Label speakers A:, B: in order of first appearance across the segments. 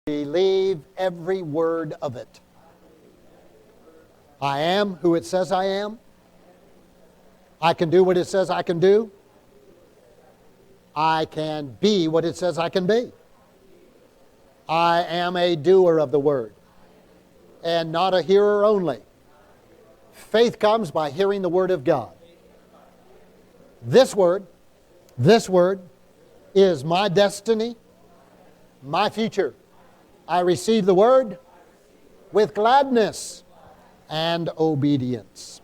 A: believe every word of it. I am who it says I am. I can do what it says I can do. I can be what it says I can be. I am a doer of the word and not a hearer only. Faith comes by hearing the word of God. This word is my destiny, my future. I receive the word with gladness and obedience.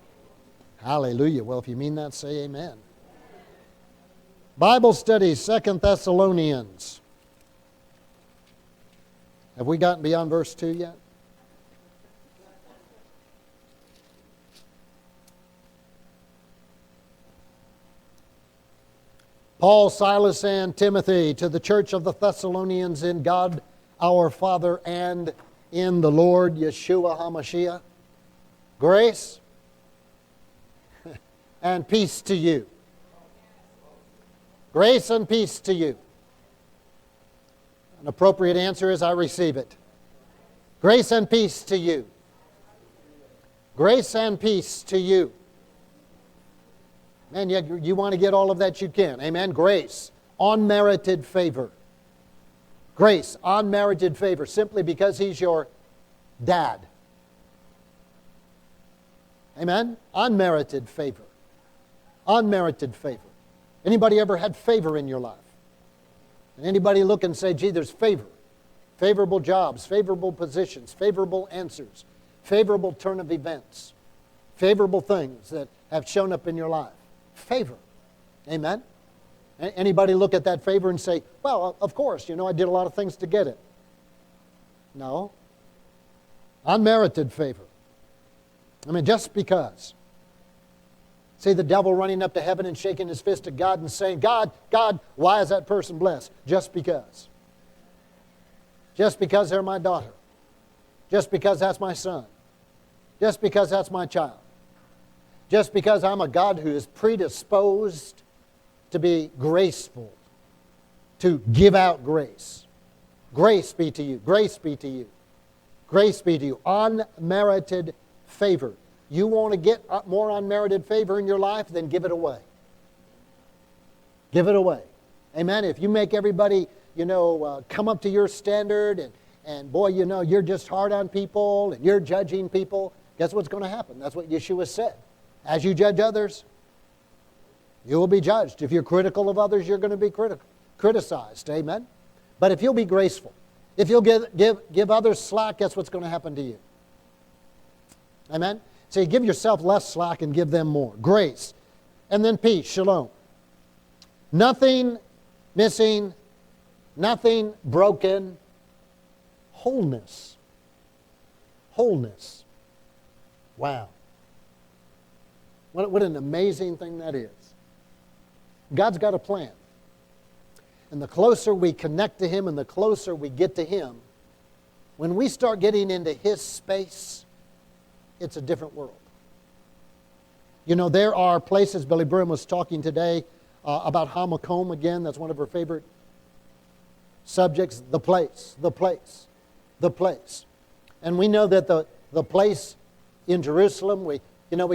A: Hallelujah. Well, if you mean that, say amen. Bible study, 2 Thessalonians. Have we gotten beyond verse 2 yet? Paul, Silas, and Timothy to the church of the Thessalonians in God our Father and in the Lord Yeshua HaMashiach. Grace and peace to you. Grace and peace to you. An appropriate answer is I receive it. Grace and peace to you. Grace and peace to you. Man, you want to get all of that you can. Amen. Grace. Unmerited favor. Grace. Unmerited favor. Simply because He's your dad. Amen. Unmerited favor. Unmerited favor. Anybody ever had favor in your life? And anybody look and say, gee, there's favor. Favorable jobs, favorable positions, favorable answers, favorable turn of events, favorable things that have shown up in your life. Favor. Amen? Anybody look at that favor and say, well, of course, I did a lot of things to get it. No. Unmerited favor. Just because. See the devil running up to heaven and shaking his fist at God and saying, God, why is that person blessed? Just because. Just because they're my daughter. Just because that's my son. Just because that's my child. Just because I'm a God who is predisposed to be graceful, to give out grace. Grace be to you. Grace be to you. Grace be to you. Unmerited favor. You want to get more unmerited favor in your life, then give it away. Give it away. Amen. If you make everybody, come up to your standard and boy, you're just hard on people and you're judging people, guess what's going to happen? That's what Yeshua said. As you judge others, you will be judged. If you're critical of others, you're going to be criticized. Amen. But if you'll be graceful, if you'll give others slack, guess what's going to happen to you? Amen. So you give yourself less slack and give them more. Grace. And then peace, shalom. Nothing missing, nothing broken. Wholeness. Wholeness. Wow. What an amazing thing that is. God's got a plan. And the closer we connect to Him and the closer we get to Him, when we start getting into His space, it's a different world. There are places, Billy Brim was talking today about Hamakom again. That's one of her favorite subjects. The place, the place, the place. And we know that the place in Jerusalem, we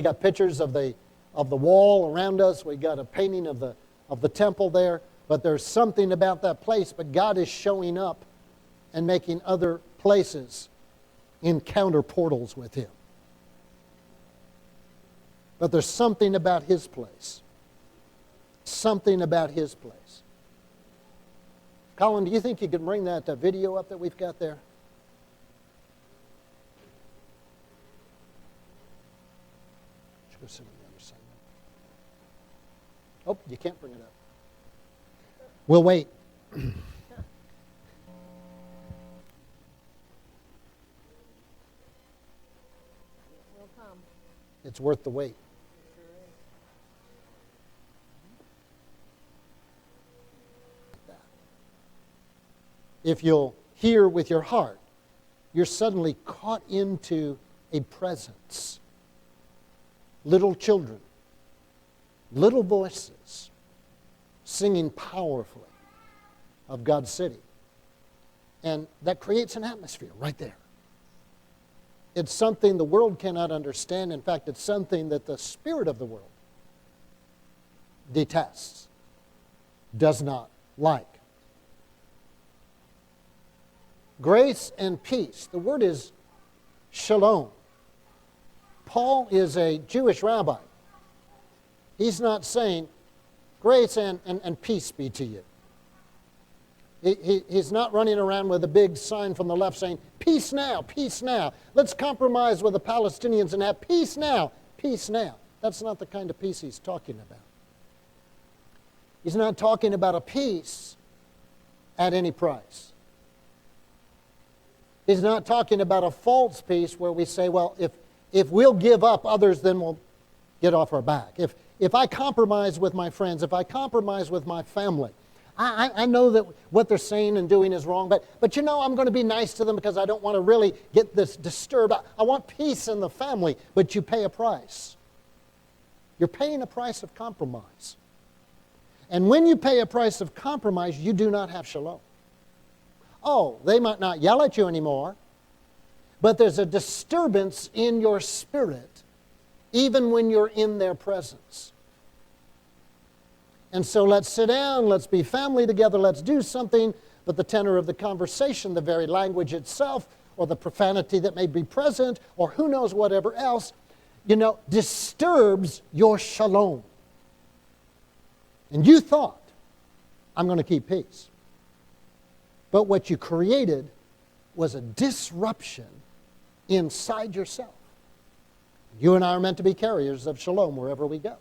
A: got pictures of the wall around us. We got a painting of the temple there. But there's something about that place. But God is showing up and making other places encounter portals with Him. But there's something about His place. Something about His place. Colin, do you think you can bring that video up that we've got there? Should go sit on the other side. Oh, you can't bring it up. We'll wait.
B: Will come.
A: It's worth the wait. If you'll hear with your heart, you're suddenly caught into a presence. Little children, little voices, singing powerfully of God's city. And that creates an atmosphere right there. It's something the world cannot understand. In fact, it's something that the spirit of the world detests, does not like. Grace and peace. The word is shalom. Paul is a Jewish rabbi. He's not saying grace and peace be to you. He's not running around with a big sign from the left saying, peace now, peace now. Let's compromise with the Palestinians and have peace now, peace now. That's not the kind of peace he's talking about. He's not talking about a peace at any price. He's not talking about a false peace where we say, well, if we'll give up others, then we'll get off our back. If I compromise with my friends, if I compromise with my family, I know that what they're saying and doing is wrong, but you know, I'm going to be nice to them because I don't want to really get this disturbed. I want peace in the family, but you pay a price. You're paying a price of compromise. And when you pay a price of compromise, you do not have shalom. Oh, they might not yell at you anymore, but there's a disturbance in your spirit, even when you're in their presence. And so let's sit down, let's be family together, let's do something, but the tenor of the conversation, the very language itself, or the profanity that may be present, or who knows whatever else, disturbs your shalom. And you thought, I'm going to keep peace. But what you created was a disruption inside yourself. You and I are meant to be carriers of shalom wherever we go.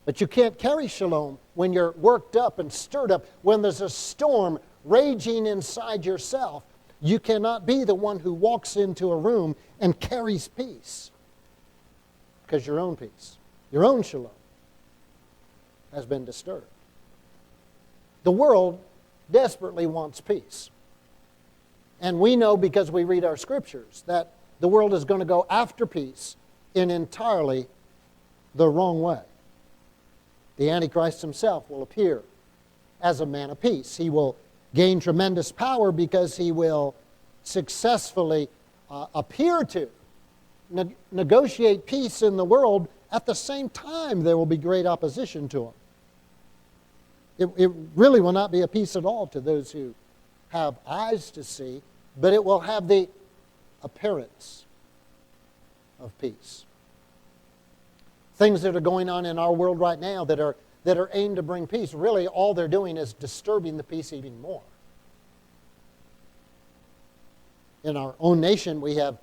A: But you can't carry shalom when you're worked up and stirred up, when there's a storm raging inside yourself. You cannot be the one who walks into a room and carries peace. Because your own peace, your own shalom, has been disturbed. The world desperately wants peace. And we know, because we read our scriptures, that the world is going to go after peace in entirely the wrong way. The Antichrist himself will appear as a man of peace. He will gain tremendous power because he will successfully appear to negotiate peace in the world. At the same time, there will be great opposition to him. It really will not be a peace at all to those who have eyes to see, but it will have the appearance of peace. Things that are going on in our world right now that are aimed to bring peace, really all they're doing is disturbing the peace even more. In our own nation, we have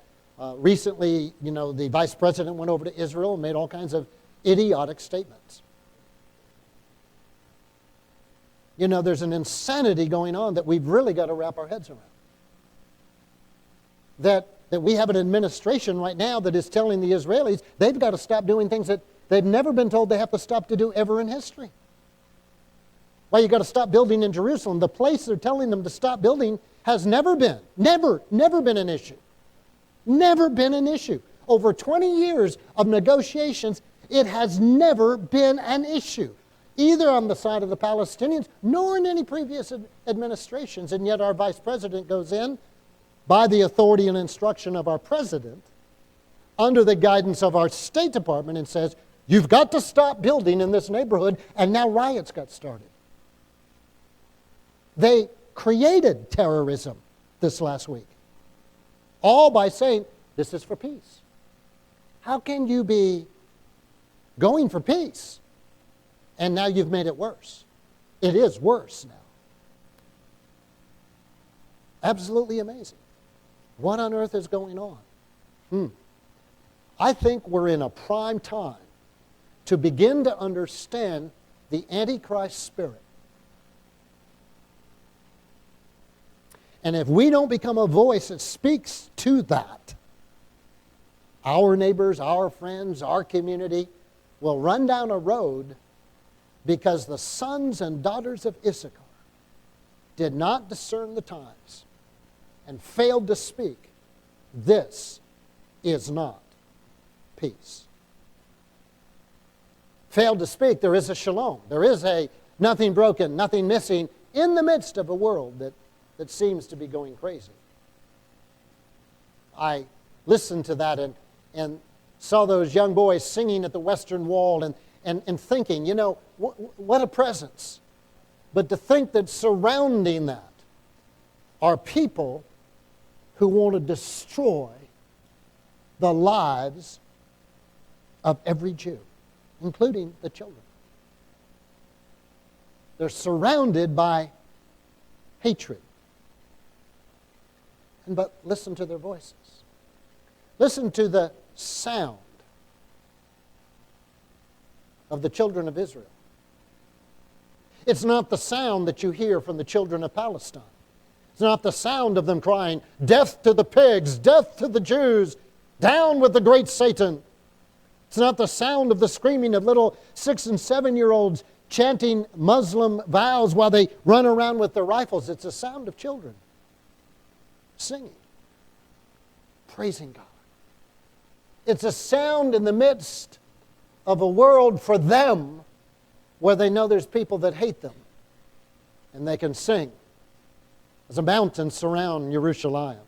A: recently, the vice president went over to Israel and made all kinds of idiotic statements. There's an insanity going on that we've really got to wrap our heads around. That we have an administration right now that is telling the Israelis they've got to stop doing things that they've never been told they have to stop to do ever in history. Why, you've got to stop building in Jerusalem. The place they're telling them to stop building has never been an issue. Never been an issue. Over 20 years of negotiations, it has never been an issue, either on the side of the Palestinians nor in any previous administrations. And yet our vice president goes in, by the authority and instruction of our president, under the guidance of our State Department, and says, you've got to stop building in this neighborhood, and now riots got started. They created terrorism this last week, all by saying, this is for peace. How can you be going for peace, and now you've made it worse? It is worse now. Absolutely amazing. What on earth is going on? I think we're in a prime time to begin to understand the Antichrist spirit. And if we don't become a voice that speaks to that, our neighbors, our friends, our community will run down a road because the sons and daughters of Issachar did not discern the times and failed to speak. This is not peace. Failed to speak, there is a shalom. There is a nothing broken, nothing missing in the midst of a world that that seems to be going crazy. I listened to that and saw those young boys singing at the Western Wall and thinking, you know, what a presence. But to think that surrounding that are people who want to destroy the lives of every Jew, including the children. They're surrounded by hatred. But listen to their voices. Listen to the sound of the children of Israel. It's not the sound that you hear from the children of Palestine. It's not the sound of them crying, "Death to the pigs, death to the Jews, down with the great Satan." It's not the sound of the screaming of little 6- and 7-year-olds chanting Muslim vows while they run around with their rifles. It's the sound of children singing, praising God. It's a sound in the midst of a world for them where they know there's people that hate them, and they can sing as a mountain surround Jerusalem.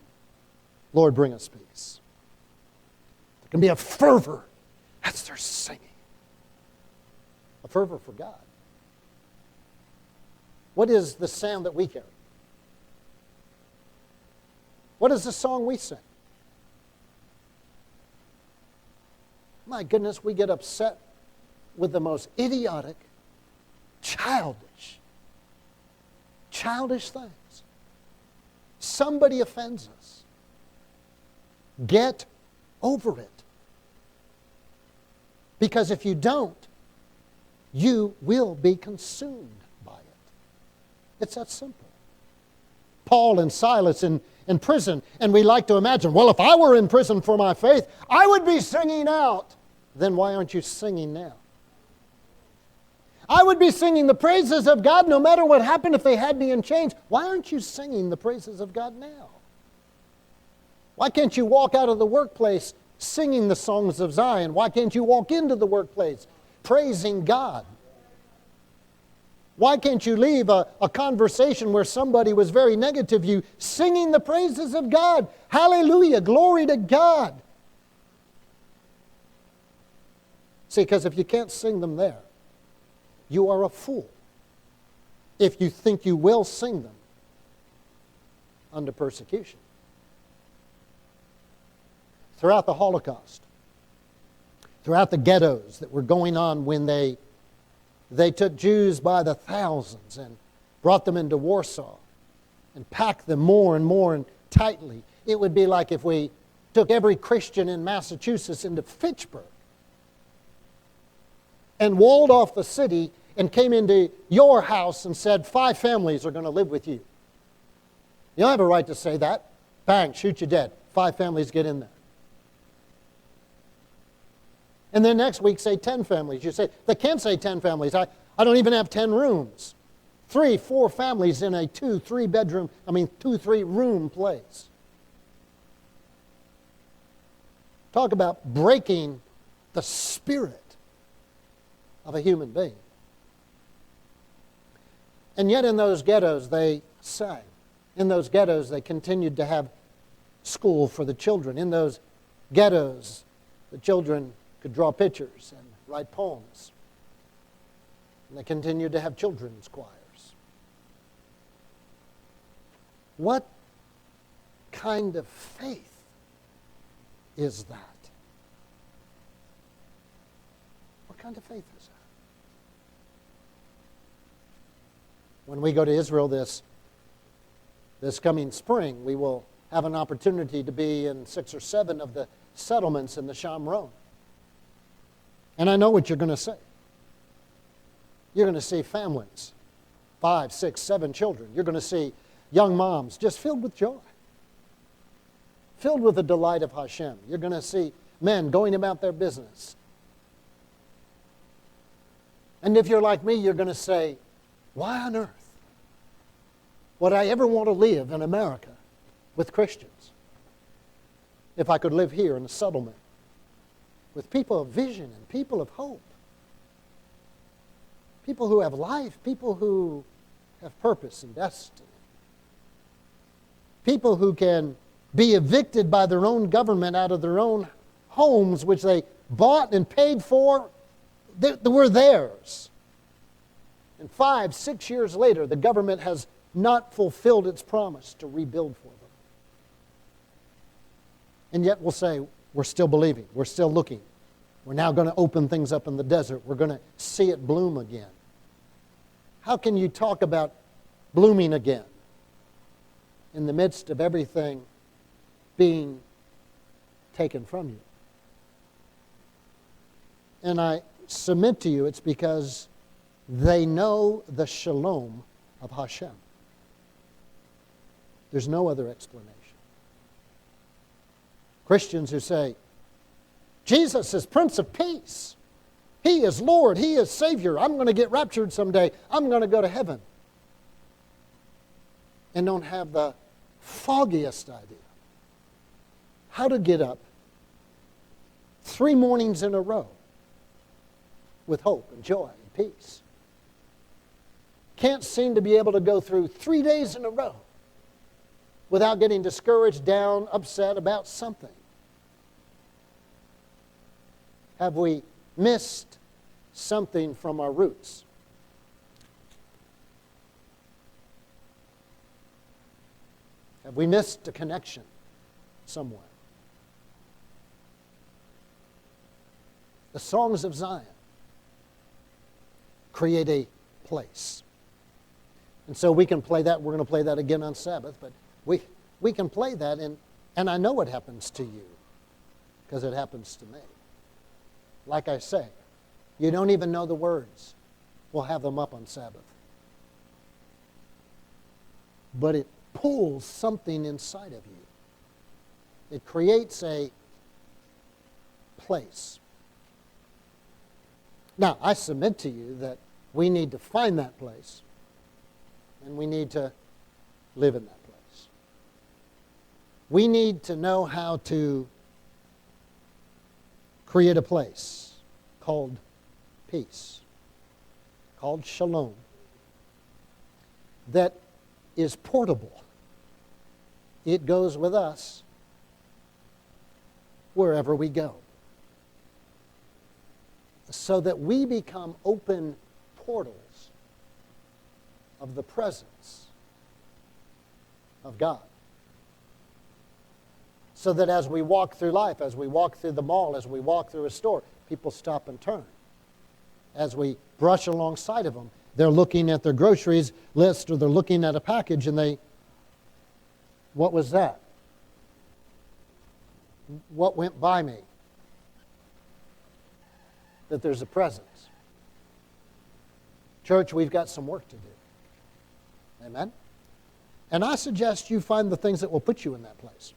A: Lord, bring us peace. There can be a fervor as they're singing. A fervor for God. What is the sound that we carry? What is the song we sing? My goodness, we get upset with the most idiotic, childish things. Somebody offends us. Get over it. Because if you don't, you will be consumed by it. It's that simple. Paul and Silas in prison, and we like to imagine, well, if I were in prison for my faith, I would be singing out. Then why aren't you singing now? I would be singing the praises of God no matter what happened if they had me in chains. Why aren't you singing the praises of God now? Why can't you walk out of the workplace singing the songs of Zion? Why can't you walk into the workplace praising God? Why can't you leave a conversation where somebody was very negative you singing the praises of God? Hallelujah, glory to God. See, because if you can't sing them there, you are a fool if you think you will sing them under persecution. Throughout the Holocaust, throughout the ghettos that were going on when they took Jews by the thousands and brought them into Warsaw and packed them more and more and tightly. It would be like if we took every Christian in Massachusetts into Fitchburg and walled off the city and came into your house and said, 5 families are going to live with you. You don't have a right to say that. Bang, shoot you dead. 5 families get in there. And then next week say 10 families. You say, they can't say 10 families. I don't even have 10 rooms. 3, 4 families in a 2, 3 room place. Talk about breaking the spirit of a human being. And yet in those ghettos they sang. In those ghettos they continued to have school for the children. In those ghettos the children could draw pictures and write poems. And they continued to have children's choirs. What kind of faith is that? What kind of faith is that? When we go to Israel this coming spring, we will have an opportunity to be in 6 or 7 of the settlements in the Shamron. And I know what you're going to say. You're going to see families, 5, 6, 7 children. You're going to see young moms just filled with joy, filled with the delight of Hashem. You're going to see men going about their business. And if you're like me, you're going to say, why on earth would I ever want to live in America with Christians if I could live here in a settlement with people of vision and people of hope, people who have life, people who have purpose and destiny? People who can be evicted by their own government out of their own homes, which they bought and paid for, they were theirs. And 5, 6 years later, the government has not fulfilled its promise to rebuild for them. And yet we'll say, we're still believing, we're still looking. We're now going to open things up in the desert. We're going to see it bloom again. How can you talk about blooming again in the midst of everything being taken from you? And I submit to you, it's because they know the shalom of Hashem. There's no other explanation. Christians who say, Jesus is Prince of Peace. He is Lord. He is Savior. I'm going to get raptured someday. I'm going to go to heaven. And don't have the foggiest idea how to get up 3 mornings in a row with hope and joy and peace. Can't seem to be able to go through 3 days in a row without getting discouraged, down, upset about something. Have we missed something from our roots? Have we missed a connection somewhere? The songs of Zion create a place. And so we can play that. We're going to play that again on Sabbath, but we can play that, and I know it happens to you because it happens to me. Like I say, you don't even know the words. We'll have them up on Sabbath. But it pulls something inside of you. It creates a place. Now, I submit to you that we need to find that place, and we need to live in that place. We need to know how to create a place called peace, called shalom, that is portable. It goes with us wherever we go, so that we become open portals of the presence of God. So that as we walk through life, as we walk through the mall, as we walk through a store, people stop and turn. As we brush alongside of them, they're looking at their groceries list or they're looking at a package and they, what was that? What went by me? That there's a presence. Church, we've got some work to do. Amen? And I suggest you find the things that will put you in that place.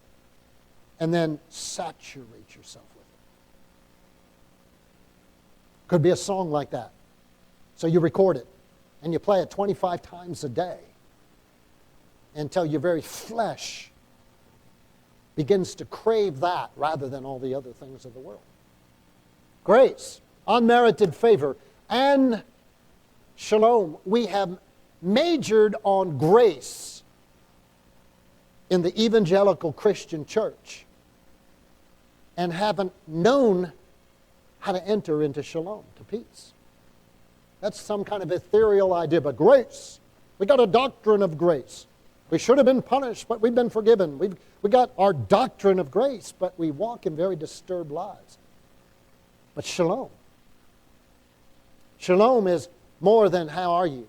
A: And then saturate yourself with it. Could be a song like that. So you record it and you play it 25 times a day until your very flesh begins to crave that rather than all the other things of the world. Grace, unmerited favor, and shalom. We have majored on grace in the evangelical Christian church and haven't known how to enter into shalom, to peace. That's some kind of ethereal idea, but grace. We got a doctrine of grace. We should have been punished, but we've been forgiven. We got our doctrine of grace, but we walk in very disturbed lives. But shalom. Shalom is more than how are you.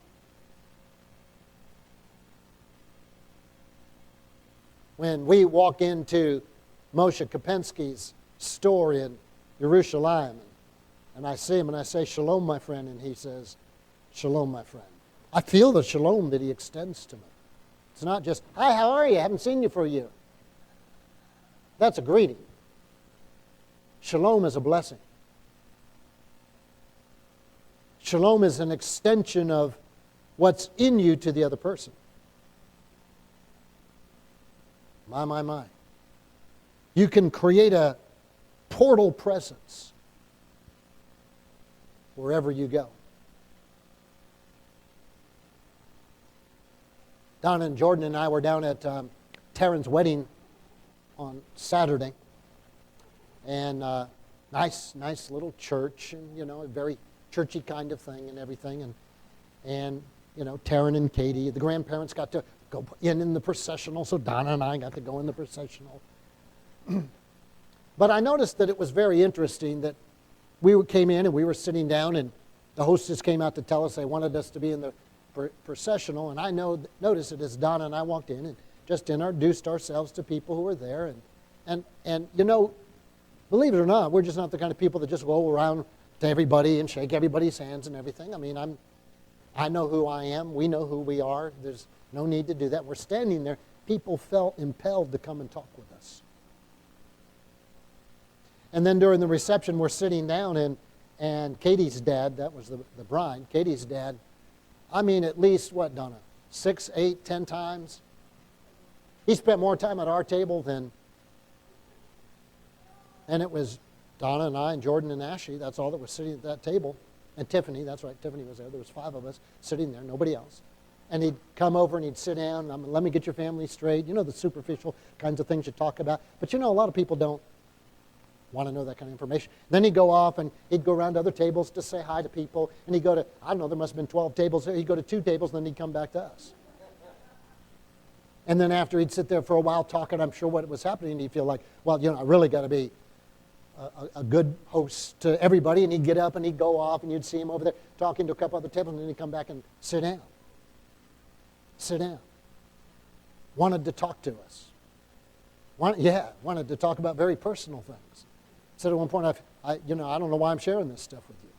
A: When we walk into Moshe Kopensky's store in Jerusalem, and I see him and I say, "Shalom, my friend," and he says, "Shalom, my friend." I feel the shalom that he extends to me. It's not just, "Hi, how are you? I haven't seen you for a year." That's a greeting. Shalom is a blessing. Shalom is an extension of what's in you to the other person. My. You can create a portal presence wherever you go. Donna and Jordan and I were down at Taryn's wedding on Saturday. And nice little church, and, a very churchy kind of thing and everything. And Taryn and Katie, the grandparents got to go in the processional, so Donna and I got to go in the processional. But I noticed that it was very interesting that we came in and we were sitting down, and the hostess came out to tell us they wanted us to be in the processional, and I noticed it as Donna and I walked in and just introduced ourselves to people who were there, and believe it or not, we're just not the kind of people that just go around to everybody and shake everybody's hands and everything. I mean, I know who I am. We know who we are. There's no need to do that. We're standing there. People felt impelled to come and talk with us. And then during the reception, we're sitting down, and Katie's dad, that was the bride, Katie's dad, I mean, at least, what, Donna, 6, 8, 10 times? He spent more time at our table than it was Donna and I and Jordan and Ashley. That's all that was sitting at that table. And Tiffany, that's right, Tiffany was there. There was 5 of us sitting there, nobody else. And he'd come over and he'd sit down. Let me get your family straight. The superficial kinds of things you talk about. But a lot of people don't want to know that kind of information. Then he'd go off and he'd go around to other tables to say hi to people. And he'd go to, I don't know, there must have been 12 tables there. He'd go to 2 tables, and then he'd come back to us. And then after he'd sit there for a while talking, I'm sure what was happening, he'd feel like, well, I really got to be a good host to everybody. And he'd get up and he'd go off, and you'd see him over there talking to a couple other tables, and then he'd come back and sit down. Sit down. Wanted to talk to us. Wanted to talk about very personal things. Said at one point, I don't know why I'm sharing this stuff with you.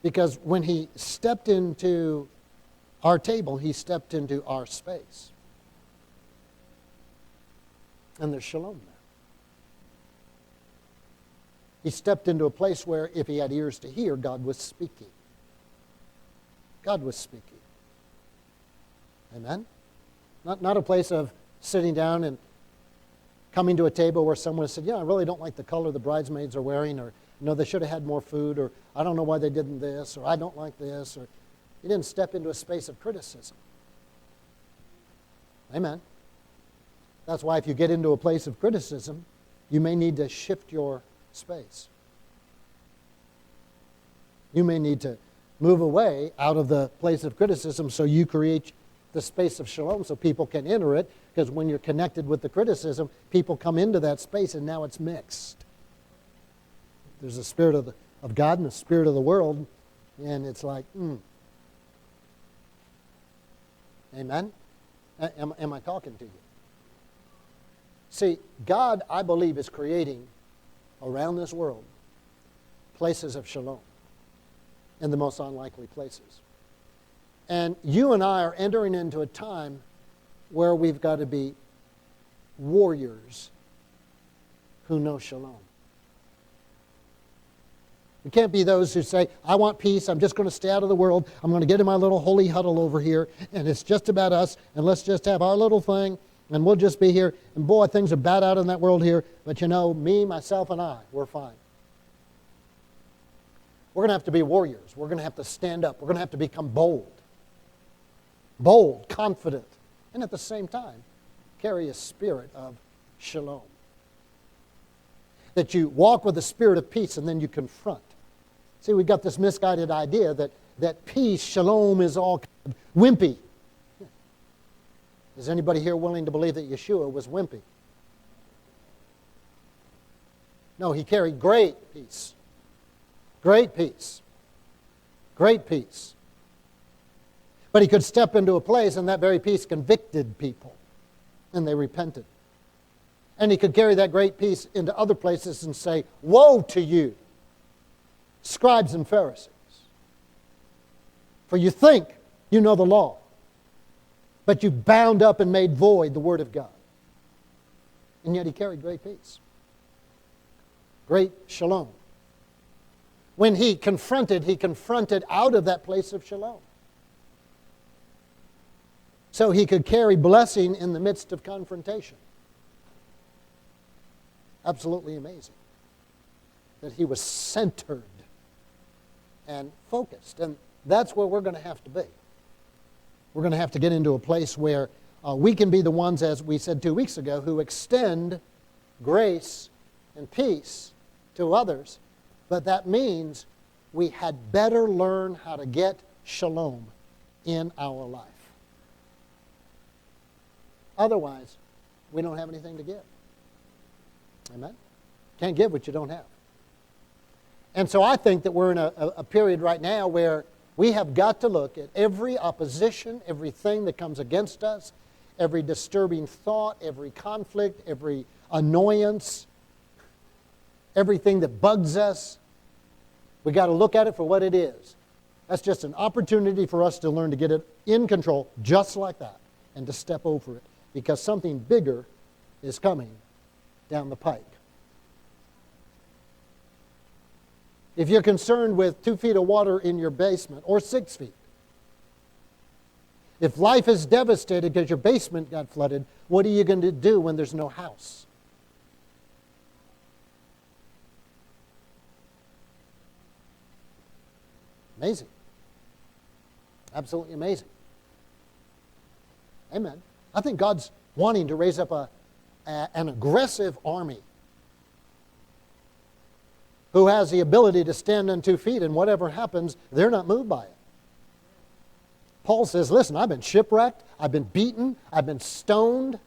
A: Because when he stepped into our table, he stepped into our space. And there's shalom there. He stepped into a place where if he had ears to hear, God was speaking. God was speaking. Amen? Not a place of sitting down and coming to a table where someone said, I really don't like the color the bridesmaids are wearing, or they should have had more food, or I don't know why they didn't this, or I don't like this, or he didn't step into a space of criticism. Amen. That's why if you get into a place of criticism, you may need to shift your space. You may need to move away out of the place of criticism so you create the space of shalom so people can enter it, because when you're connected with the criticism, people come into that space and now it's mixed. There's the spirit of God and the spirit of the world, and it's like, Amen? Am I talking to you? See, God, I believe, is creating around this world places of shalom in the most unlikely places. And you and I are entering into a time where we've got to be warriors who know shalom. We can't be those who say, I want peace, I'm just going to stay out of the world, I'm going to get in my little holy huddle over here, and it's just about us, and let's just have our little thing, and we'll just be here. And boy, things are bad out in that world here, but me, myself, and I, we're fine. We're going to have to be warriors. We're going to have to stand up. We're going to have to become bold. Bold, confident, and at the same time, carry a spirit of shalom. That you walk with a spirit of peace and then you confront. See, we've got this misguided idea that peace, shalom, is all kind of wimpy. Is anybody here willing to believe that Yeshua was wimpy? No, he carried great peace. Great peace. Great peace. But he could step into a place and that very peace convicted people and they repented. And he could carry that great peace into other places and say, woe to you, scribes and Pharisees. For you think you know the law, but you bound up and made void the word of God. And yet he carried great peace. Great shalom. When he confronted out of that place of shalom. So he could carry blessing in the midst of confrontation. Absolutely amazing. That he was centered and focused. And that's where we're going to have to be. We're going to have to get into a place where we can be the ones, as we said 2 weeks ago, who extend grace and peace to others. But that means we had better learn how to get shalom in our life. Otherwise, we don't have anything to give. Amen? Can't give what you don't have. And so I think that we're in a period right now where we have got to look at every opposition, everything that comes against us, every disturbing thought, every conflict, every annoyance, everything that bugs us. We got to look at it for what it is. That's just an opportunity for us to learn to get it in control just like that and to step over it, because something bigger is coming down the pike. If you're concerned with 2 feet of water in your basement or 6 feet, if life is devastated because your basement got flooded, what are you going to do when there's no house? Amazing. Absolutely amazing. Amen. I think God's wanting to raise up an aggressive army who has the ability to stand on 2 feet, and whatever happens, they're not moved by it. Paul says, listen, I've been shipwrecked, I've been beaten, I've been stoned,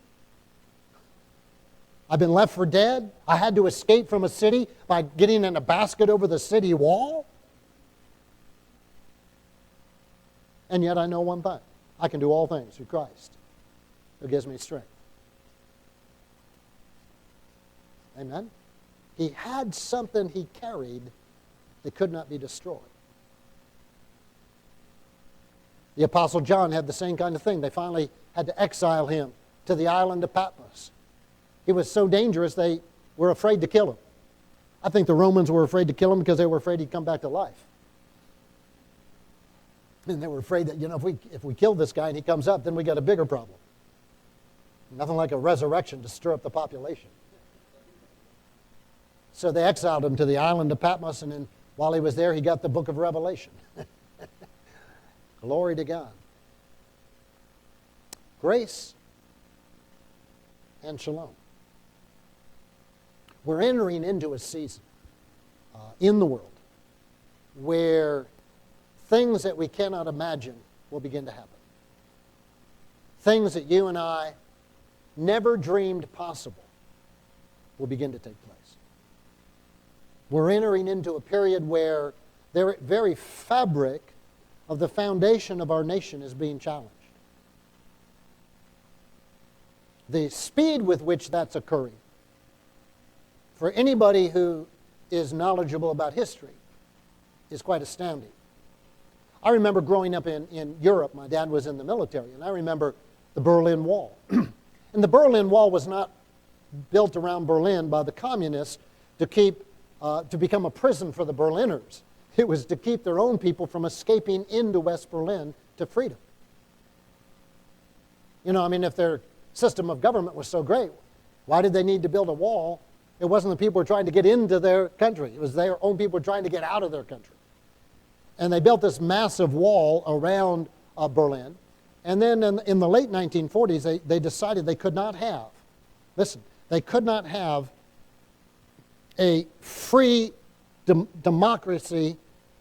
A: I've been left for dead, I had to escape from a city by getting in a basket over the city wall. And yet I know one thing, I can do all things through Christ who gives me strength. Amen? He had something he carried that could not be destroyed. The Apostle John had the same kind of thing. They finally had to exile him to the island of Patmos. He was so dangerous they were afraid to kill him. I think the Romans were afraid to kill him because they were afraid he'd come back to life. And they were afraid that, if we kill this guy and he comes up, then we got a bigger problem. Nothing like a resurrection to stir up the population. So they exiled him to the island of Patmos, and then while he was there, he got the book of Revelation. Glory to God. Grace and shalom. We're entering into a season in the world where things that we cannot imagine will begin to happen. Things that you and I never dreamed possible will begin to take place. We're entering into a period where the very fabric of the foundation of our nation is being challenged. The speed with which that's occurring, for anybody who is knowledgeable about history, is quite astounding. I remember growing up in Europe. My dad was in the military, and I remember the Berlin Wall. And the Berlin Wall was not built around Berlin by the communists to become a prison for the Berliners. It was to keep their own people from escaping into West Berlin to freedom. If their system of government was so great, why did they need to build a wall? It wasn't the people who were trying to get into their country. It was their own people who were trying to get out of their country. And they built this massive wall around Berlin. And then in the late 1940s, they decided they could not have, they could not have a free democracy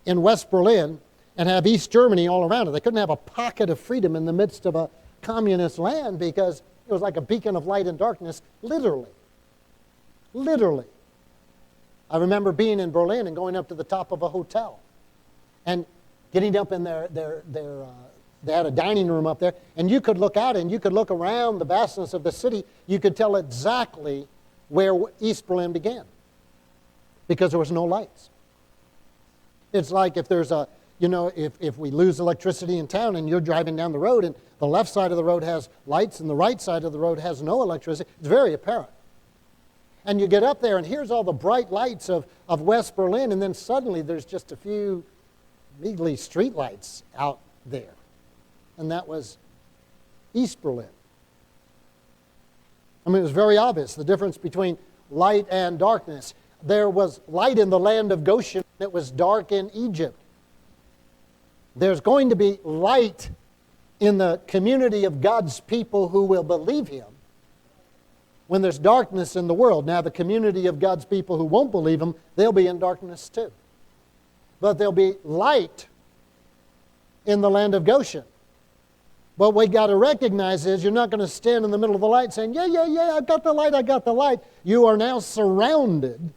A: in West Berlin and have East Germany all around it. They couldn't have a pocket of freedom in the midst of a communist land because it was like a beacon of light and darkness, literally. Literally. I remember being in Berlin and going up to the top of a hotel and getting up in they had a dining room up there, and you could look out and you could look around the vastness of the city. You could tell exactly where East Berlin began because there was no lights. It's like if there's if we lose electricity in town and you're driving down the road and the left side of the road has lights and the right side of the road has no electricity, it's very apparent. And you get up there and here's all the bright lights of West Berlin, and then suddenly there's just a few measly street lights out there. And that was East Berlin. It was very obvious, the difference between light and darkness. There was light in the land of Goshen. It was dark in Egypt. There's going to be light in the community of God's people who will believe Him when there's darkness in the world. Now, the community of God's people who won't believe Him, they'll be in darkness too. But there'll be light in the land of Goshen. What we got to recognize is you're not going to stand in the middle of the light saying, yeah, I got the light, I got the light. You are now surrounded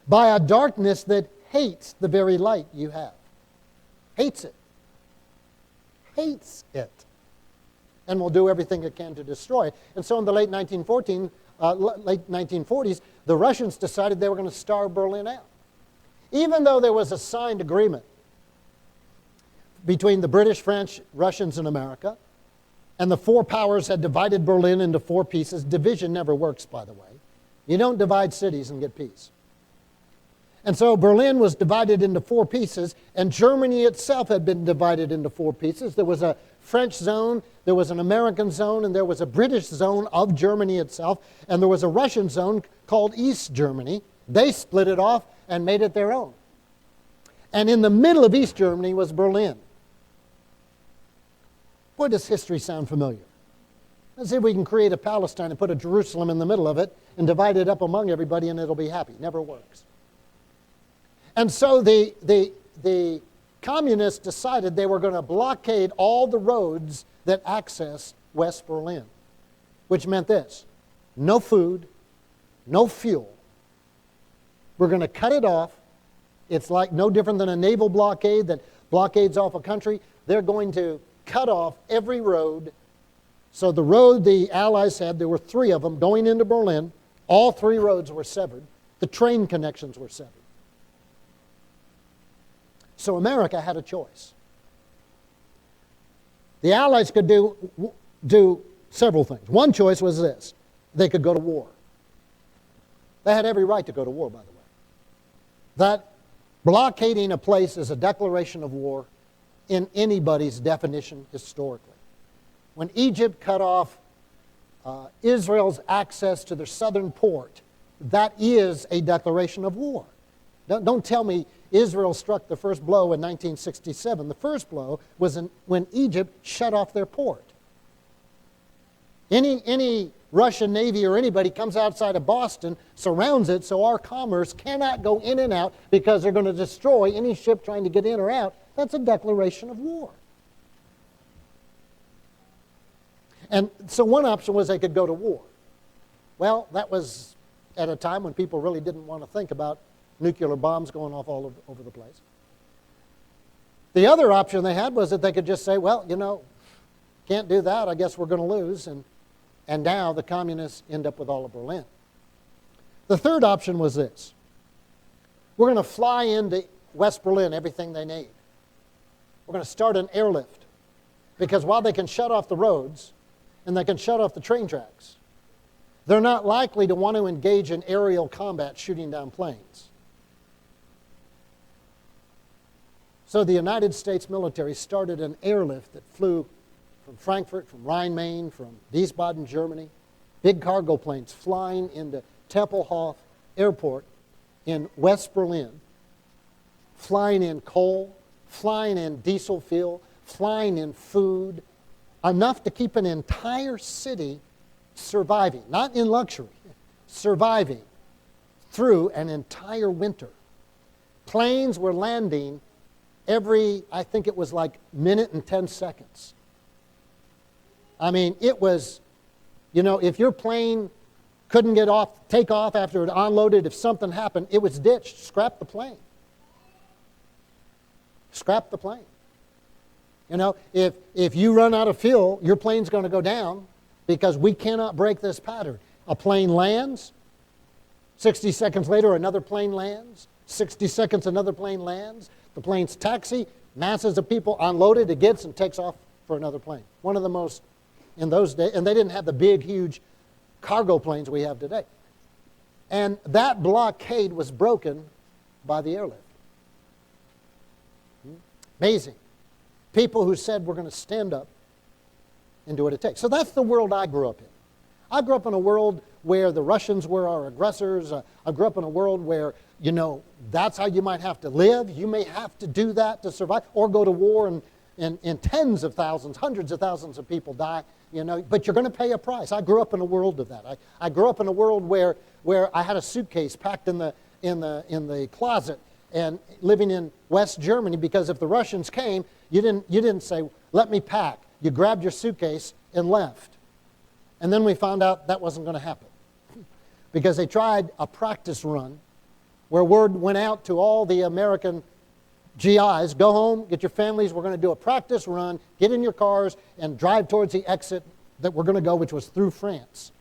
A: by a darkness that hates the very light you have. Hates it. Hates it. And will do everything it can to destroy it. And so in the late 1940s, the Russians decided they were going to starve Berlin out. Even though there was a signed agreement between the British, French, Russians, and America, and the four powers had divided Berlin into four pieces. Division never works, by the way. You don't divide cities and get peace. And so Berlin was divided into four pieces, and Germany itself had been divided into four pieces. There was a French zone, there was an American zone, and there was a British zone of Germany itself, and there was a Russian zone called East Germany. They split it off and made it their own. And in the middle of East Germany was Berlin. Boy, does history sound familiar. Let's see if we can create a Palestine and put a Jerusalem in the middle of it and divide it up among everybody and it'll be happy. Never works. And so the communists decided they were going to blockade all the roads that access West Berlin, which meant this: no food, no fuel. We're going to cut it off. It's like no different than a naval blockade that blockades off a country. They're going to cut off every road. So the road the Allies had, there were three of them going into Berlin. All three roads were severed. The train connections were severed. So America had a choice. The Allies could do several things. One choice was this: they could go to war. They had every right to go to war, by the way. That blockading a place is a declaration of war in anybody's definition historically. When Egypt cut off Israel's access to their southern port, that is a declaration of war. Don't tell me Israel struck the first blow in 1967. The first blow was when Egypt shut off their port. Any Russian Navy or anybody comes outside of Boston, surrounds it so our commerce cannot go in and out because they're going to destroy any ship trying to get in or out. That's a declaration of war. And so one option was they could go to war. Well, that was at a time when people really didn't want to think about nuclear bombs going off all over the place. The other option they had was that they could just say, well, can't do that. I guess we're going to lose. And now the communists end up with all of Berlin. The third option was this: we're going to fly into West Berlin everything they need. We're going to start an airlift, because while they can shut off the roads and they can shut off the train tracks, they're not likely to want to engage in aerial combat shooting down planes. So the United States military started an airlift that flew from Frankfurt, from Rhine-Main, from Wiesbaden, Germany, big cargo planes flying into Tempelhof Airport in West Berlin, flying in coal, flying in diesel fuel, flying in food, enough to keep an entire city surviving, not in luxury, surviving through an entire winter. Planes were landing every, I think it was like minute and 10 seconds. I mean, it was, if your plane couldn't take off after it unloaded, if something happened, it was ditched. Scrap the plane. Scrap the plane. If you run out of fuel, your plane's going to go down because we cannot break this pattern. A plane lands, 60 seconds later another plane lands, 60 seconds another plane lands, the plane's taxi, masses of people unloaded, it gets and takes off for another plane. One of the most, in those days, and they didn't have the big, huge cargo planes we have today. And that blockade was broken by the airlift. Amazing. People who said we're going to stand up and do what it takes. So that's the world I grew up in. I grew up in a world where the Russians were our aggressors. I grew up in a world where, that's how you might have to live. You may have to do that to survive, or go to war in tens of thousands, hundreds of thousands of people die, but you're going to pay a price. I grew up in a world of that. I grew up in a world where I had a suitcase packed in the closet and living in West Germany, because if the Russians came, you didn't say, let me pack. You grabbed your suitcase and left. And then we found out that wasn't going to happen, because they tried a practice run where word went out to all the American GIs, go home, get your families, we're going to do a practice run, get in your cars, and drive towards the exit that we're going to go, which was through France.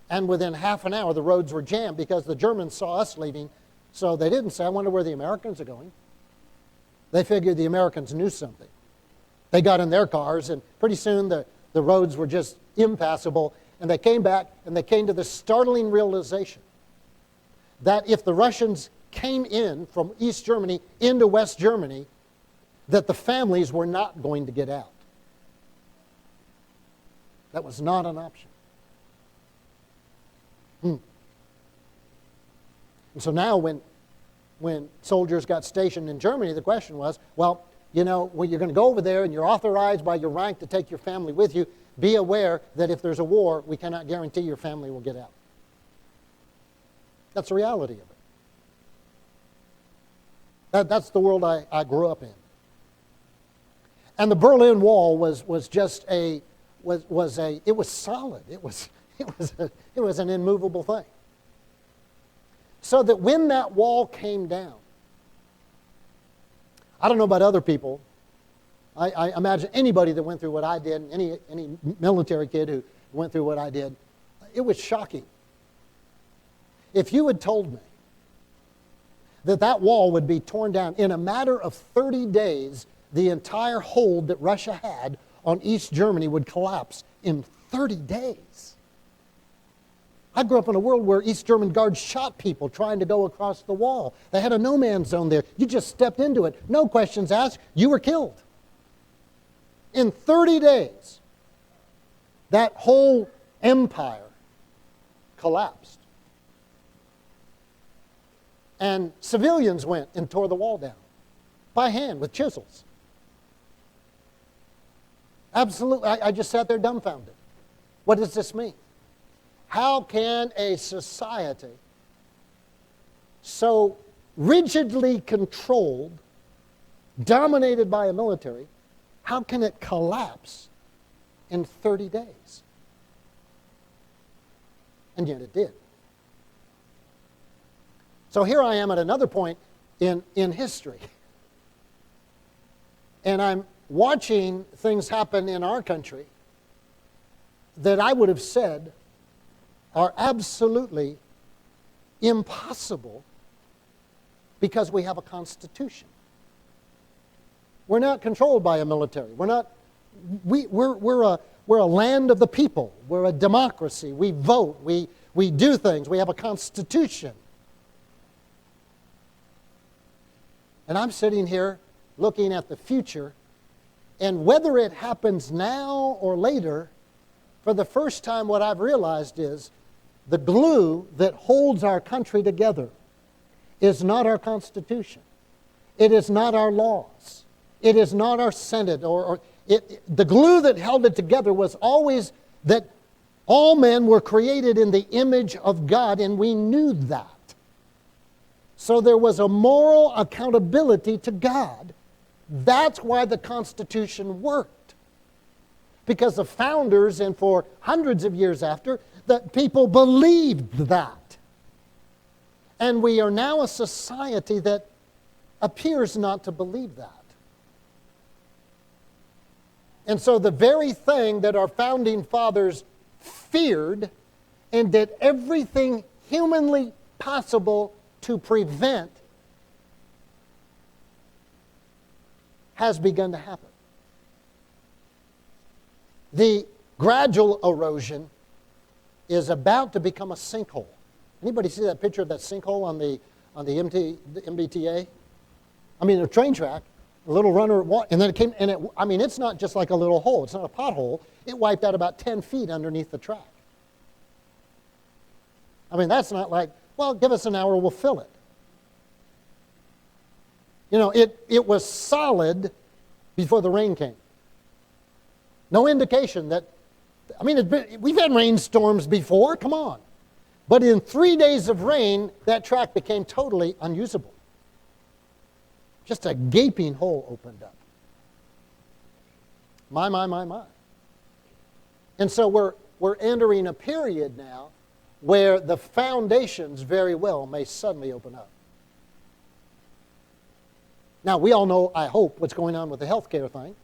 A: And within half an hour, the roads were jammed because the Germans saw us leaving, so they didn't say, I wonder where the Americans are going. They figured the Americans knew something. They got in their cars, and pretty soon the roads were just impassable, and they came back, and they came to the startling realization that if the Russians came in from East Germany into West Germany, that the families were not going to get out. That was not an option. And so now when soldiers got stationed in Germany, the question was, well, you're going to go over there and you're authorized by your rank to take your family with you. Be aware that if there's a war, we cannot guarantee your family will get out. That's the reality of it. That's the world I grew up in. And the Berlin Wall was solid. It was an immovable thing. So that when that wall came down, I don't know about other people. I imagine anybody that went through what I did, any military kid who went through what I did, it was shocking. If you had told me that wall would be torn down in a matter of 30 days, the entire hold that Russia had on East Germany would collapse in 30 days. I grew up in a world where East German guards shot people trying to go across the wall. They had a no-man's zone there. You just stepped into it. No questions asked. You were killed. In 30 days, that whole empire collapsed. And civilians went and tore the wall down by hand with chisels. Absolutely. I just sat there dumbfounded. What does this mean? How can a society so rigidly controlled, dominated by a military, how can it collapse in 30 days? And yet it did. So here I am at another point in history. And I'm watching things happen in our country that I would have said are absolutely impossible because we have a constitution. We're not controlled by a military. We're a land of the people. We're a democracy. We vote. We do things. We have a constitution. And I'm sitting here looking at the future, and whether it happens now or later, for the first time what I've realized is the glue that holds our country together is not our Constitution. It is not our laws. It is not our Senate. The glue that held it together was always that all men were created in the image of God, and we knew that. So there was a moral accountability to God. That's why the Constitution worked. Because the founders, and for hundreds of years after, that people believed that. And we are now a society that appears not to believe that. And so the very thing that our founding fathers feared and did everything humanly possible to prevent has begun to happen. The gradual erosion is about to become a sinkhole. Anybody see that picture of that sinkhole on the MBTA? I mean, a train track, a little runner, and then it came, and it's not just like a little hole. It's not a pothole. It wiped out about 10 feet underneath the track. I mean, that's not like, well, give us an hour, we'll fill it. You know, it was solid before the rain came. No indication that, I mean, we've had rainstorms before, come on. But in 3 days of rain, that track became totally unusable. Just a gaping hole opened up. My. And so we're entering a period now where the foundations very well may suddenly open up. Now, we all know, I hope, what's going on with the healthcare thing.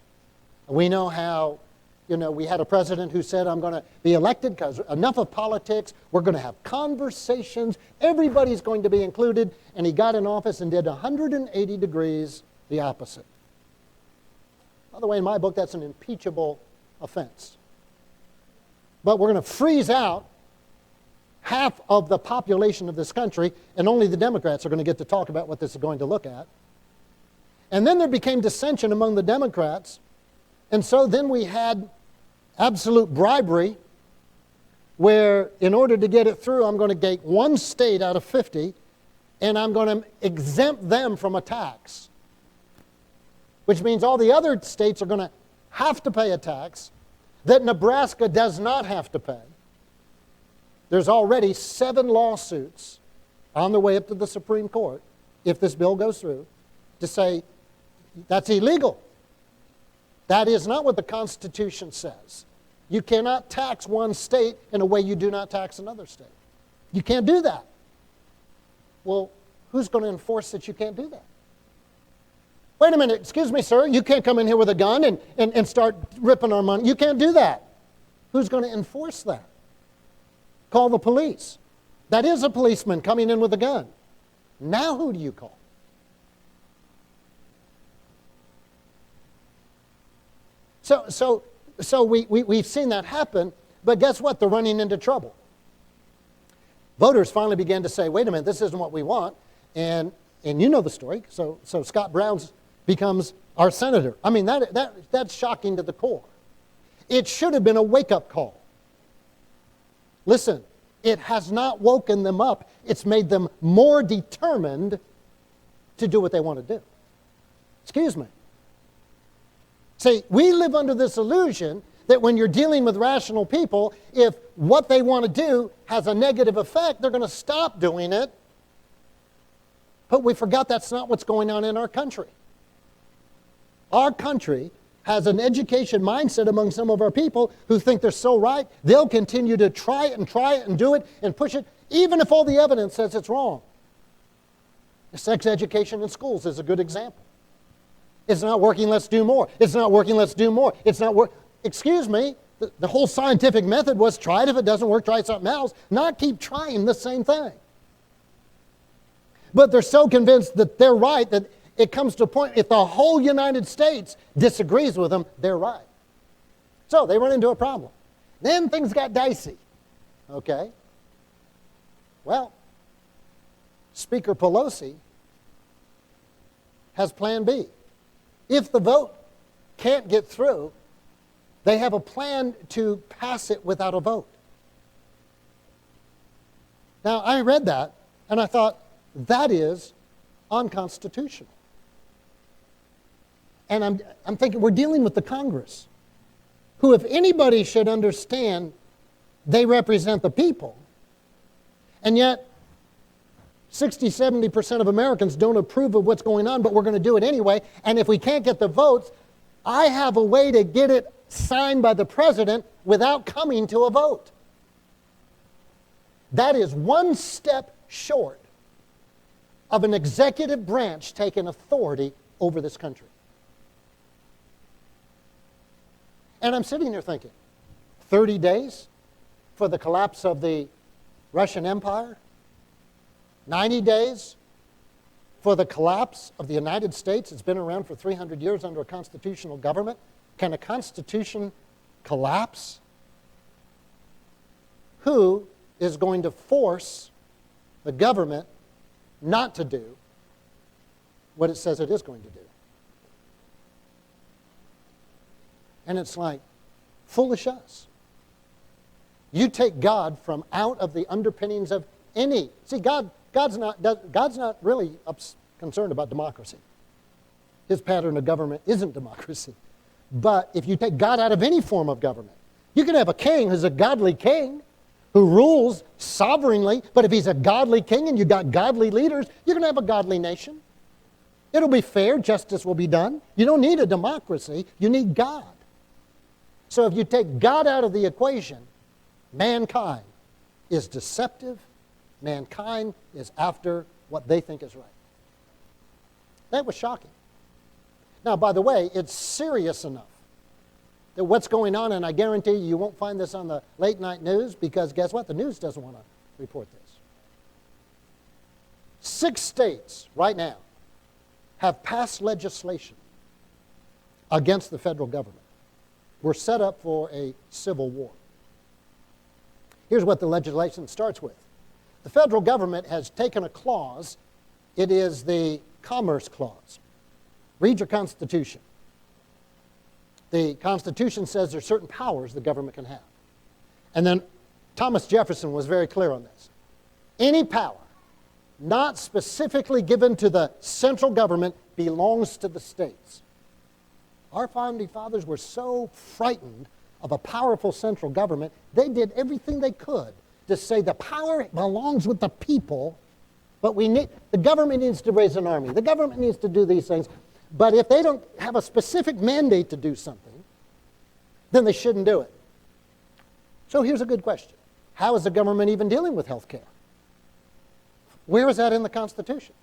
A: We know how, we had a president who said, I'm going to be elected because enough of politics. We're going to have conversations. Everybody's going to be included. And he got in office and did 180 degrees the opposite. By the way, in my book, that's an impeachable offense. But we're going to freeze out half of the population of this country, and only the Democrats are going to get to talk about what this is going to look at. And then there became dissension among the Democrats, and so then we had absolute bribery, where in order to get it through, I'm going to take one state out of 50, and I'm going to exempt them from a tax, which means all the other states are going to have to pay a tax that Nebraska does not have to pay. There's already 7 lawsuits on their way up to the Supreme Court, if this bill goes through, to say that's illegal. That is not what the Constitution says. You cannot tax one state in a way you do not tax another state. You can't do that. Well, who's going to enforce that you can't do that? Wait a minute, excuse me, sir, you can't come in here with a gun and start ripping our money. You can't do that. Who's going to enforce that? Call the police. That is a policeman coming in with a gun. Now who do you call? So we've seen that happen, but guess what? They're running into trouble. Voters finally began to say, wait a minute, this isn't what we want. And you know the story. So Scott Brown becomes our senator. I mean, that's shocking to the core. It should have been a wake-up call. Listen, it has not woken them up. It's made them more determined to do what they want to do. Excuse me. See, we live under this illusion that when you're dealing with rational people, if what they want to do has a negative effect, they're going to stop doing it. But we forgot that's not what's going on in our country. Our country has an education mindset among some of our people who think they're so right, they'll continue to try it and do it and push it, even if all the evidence says it's wrong. Sex education in schools is a good example. It's not working, let's do more. It's not working, let's do more. It's not working. Excuse me, the whole scientific method was try it. If it doesn't work, try something else. Not keep trying the same thing. But they're so convinced that they're right that it comes to a point, if the whole United States disagrees with them, they're right. So they run into a problem. Then things got dicey. Okay? Well, Speaker Pelosi has Plan B. If the vote can't get through, they have a plan to pass it without a vote. Now, I read that, and I thought, that is unconstitutional. And I'm thinking, we're dealing with the Congress, who, if anybody should understand, they represent the people. And yet, 60-70% of Americans don't approve of what's going on, but we're going to do it anyway. And if we can't get the votes, I have a way to get it signed by the president without coming to a vote. That is one step short of an executive branch taking authority over this country. And I'm sitting here thinking, 30 days for the collapse of the Russian Empire? 90 days for the collapse of the United States? It's been around for 300 years under a constitutional government. Can a constitution collapse? Who is going to force the government not to do what it says it is going to do? And it's like, foolish us. You take God from out of the underpinnings of any. See, God's not really concerned about democracy. his pattern of government isn't democracy. But if you take God out of any form of government, you can have a king who's a godly king who rules sovereignly, but if he's a godly king and you've got godly leaders, you're going to have a godly nation. It'll be fair, justice will be done. You don't need a democracy, you need God. So if you take God out of the equation, mankind is deceptive, mankind is after what they think is right. That was shocking. Now, by the way, it's serious enough that what's going on, and I guarantee you won't find this on the late night news, because guess what? The news doesn't want to report this. 6 states right now have passed legislation against the federal government. We're set up for a civil war. Here's what the legislation starts with. The federal government has taken a clause. It is the Commerce Clause. Read your Constitution. The Constitution says there are certain powers the government can have. And then Thomas Jefferson was very clear on this. Any power not specifically given to the central government belongs to the states. Our founding fathers were so frightened of a powerful central government, they did everything they could to say the power belongs with the people, but the government needs to raise an army. The government needs to do these things. But if they don't have a specific mandate to do something, then they shouldn't do it. So here's a good question. How is the government even dealing with health care? Where is that in the Constitution?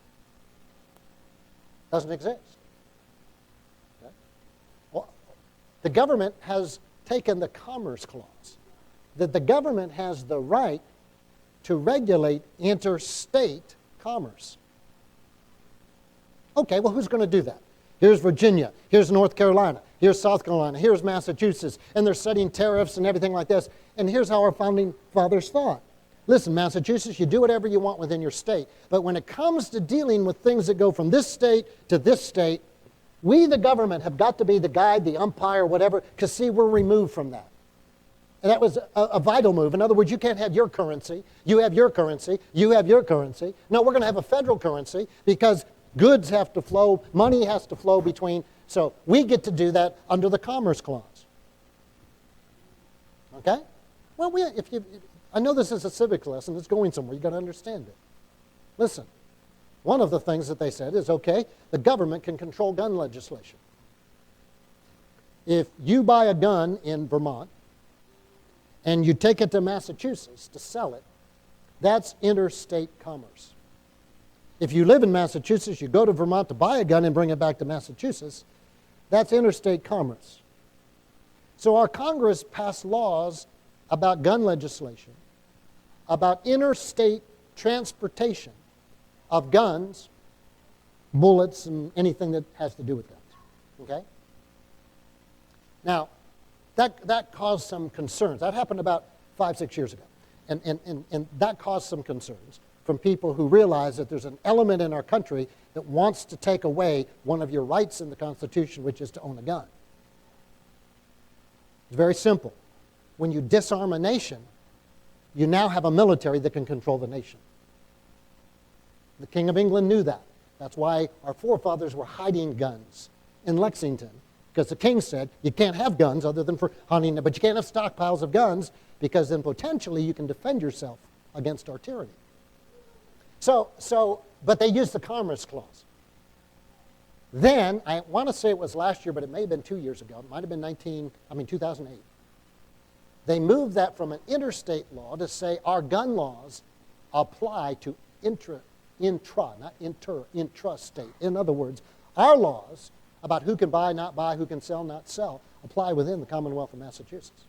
A: Doesn't exist. Okay. Well, the government has taken the Commerce Clause, that the government has the right to regulate interstate commerce. Okay, well, who's going to do that? Here's Virginia, here's North Carolina, here's South Carolina, here's Massachusetts, and they're setting tariffs and everything like this. And here's how our founding fathers thought. Listen, Massachusetts, you do whatever you want within your state, but when it comes to dealing with things that go from this state to this state, we, the government, have got to be the guide, the umpire, whatever, because, see, we're removed from that. And that was a vital move. In other words, you can't have your currency, you have your currency, you have your currency. No, we're going to have a federal currency because goods have to flow, money has to flow between. So we get to do that under the Commerce Clause. Okay? Well, I know this is a civics lesson. It's going somewhere. You've got to understand it. Listen, one of the things that they said is, okay, the government can control gun legislation. If you buy a gun in Vermont and you take it to Massachusetts to sell it, that's interstate commerce. If you live in Massachusetts, you go to Vermont to buy a gun and bring it back to Massachusetts, that's interstate commerce. So our Congress passed laws about gun legislation, about interstate transportation of guns, bullets, and anything that has to do with guns. Okay? Now, that caused some concerns. That happened about 5-6 years ago. And that caused some concerns from people who realize that there's an element in our country that wants to take away one of your rights in the Constitution, which is to own a gun. It's very simple. When you disarm a nation, you now have a military that can control the nation. The King of England knew that. That's why our forefathers were hiding guns in Lexington, because the king said you can't have guns other than for hunting, but you can't have stockpiles of guns because then potentially you can defend yourself against our tyranny. But they used the Commerce Clause. Then, I want to say it was last year, but it may have been 2 years ago. It might have been 2008. They moved that from an interstate law to say our gun laws apply to intrastate. In other words, our laws about who can buy, not buy, who can sell, not sell, apply within the Commonwealth of Massachusetts.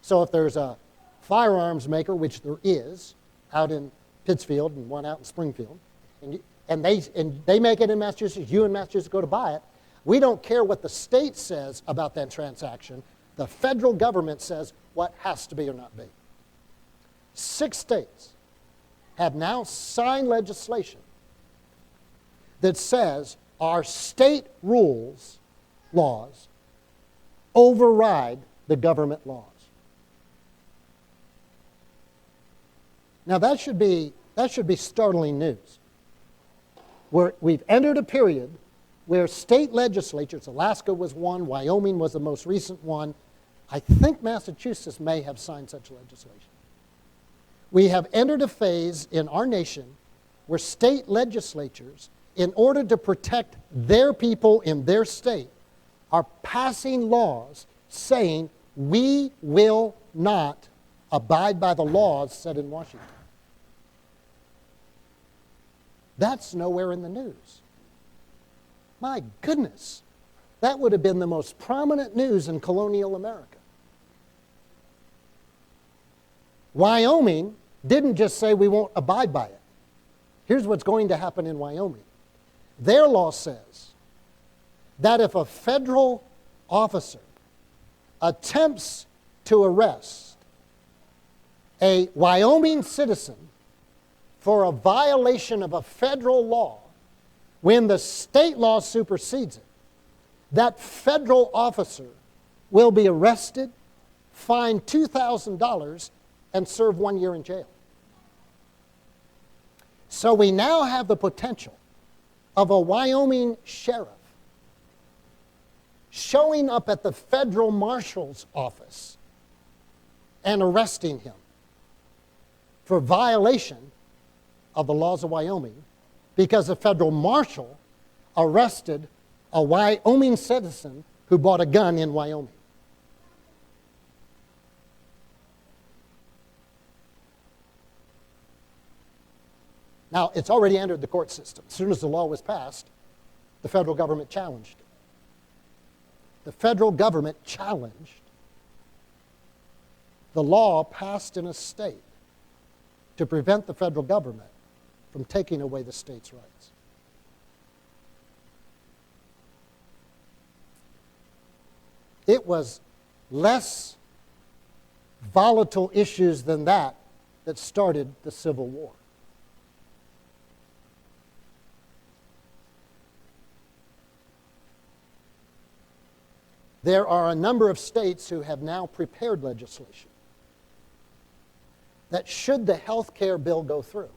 A: So if there's a firearms maker, which there is, out in Pittsfield and one out in Springfield, and they make it in Massachusetts, you in Massachusetts go to buy it, we don't care what the state says about that transaction. The federal government says what has to be or not be. 6 states have now signed legislation that says our state rules, laws, override the government laws. Now that should be startling news, where we've entered a period where state legislatures, Alaska was one, Wyoming was the most recent one, I think Massachusetts may have signed such legislation. We have entered a phase in our nation where state legislatures, in order to protect their people in their state, are passing laws saying we will not abide by the laws set in Washington. That's nowhere in the news. My goodness, that would have been the most prominent news in colonial America. Wyoming didn't just say we won't abide by it. Here's what's going to happen in Wyoming. Their law says that if a federal officer attempts to arrest a Wyoming citizen for a violation of a federal law, when the state law supersedes it, that federal officer will be arrested, fined $2,000, and serve 1 year in jail. So we now have the potential of a Wyoming sheriff showing up at the federal marshal's office and arresting him for violation of the laws of Wyoming because a federal marshal arrested a Wyoming citizen who bought a gun in Wyoming. Now, it's already entered the court system. As soon as the law was passed, the federal government challenged it. The federal government challenged the law passed in a state to prevent the federal government from taking away the state's rights. It was less volatile issues than that that started the Civil War. There are a number of states who have now prepared legislation that should the health care bill go through,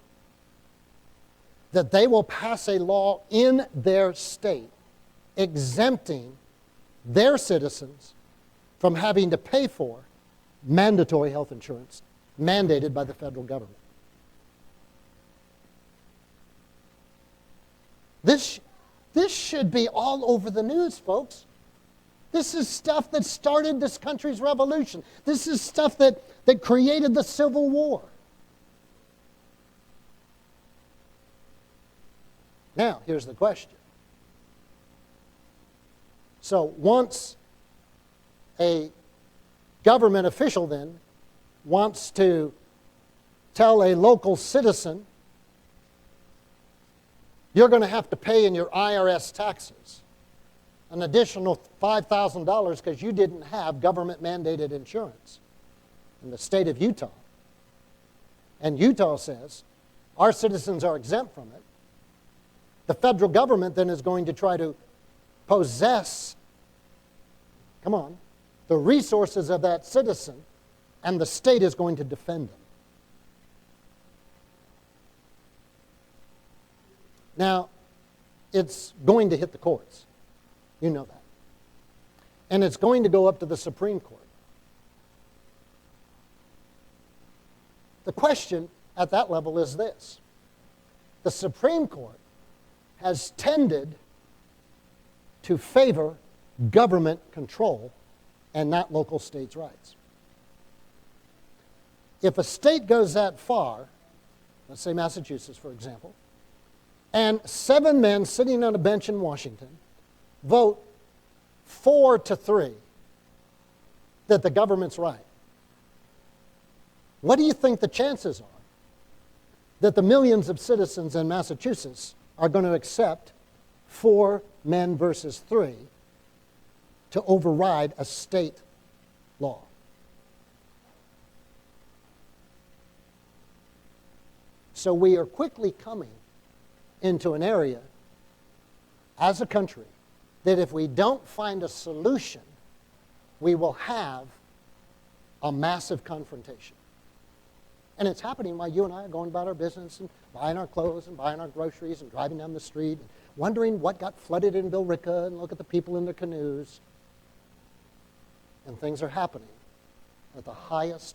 A: that they will pass a law in their state exempting their citizens from having to pay for mandatory health insurance mandated by the federal government. This should be all over the news, folks. This is stuff that started this country's revolution. This is stuff that created the Civil War. Now, here's the question. So once a government official then wants to tell a local citizen, you're going to have to pay in your IRS taxes an additional $5,000 because you didn't have government-mandated insurance in the state of Utah. And Utah says, our citizens are exempt from it. The federal government then is going to try to possess, the resources of that citizen, and the state is going to defend them. Now, it's going to hit the courts. You know that. And it's going to go up to the Supreme Court. The question at that level is this. The Supreme Court has tended to favor government control and not local states' rights. If a state goes that far, let's say Massachusetts, for example, and 7 men sitting on a bench in Washington vote 4-3 that the government's right, what do you think the chances are that the millions of citizens in Massachusetts are going to accept 4 men versus 3 to override a state law? So we are quickly coming into an area as a country that if we don't find a solution, we will have a massive confrontation. And it's happening while you and I are going about our business and buying our clothes and buying our groceries and driving down the street and wondering what got flooded in Billerica and look at the people in their canoes. And things are happening at the highest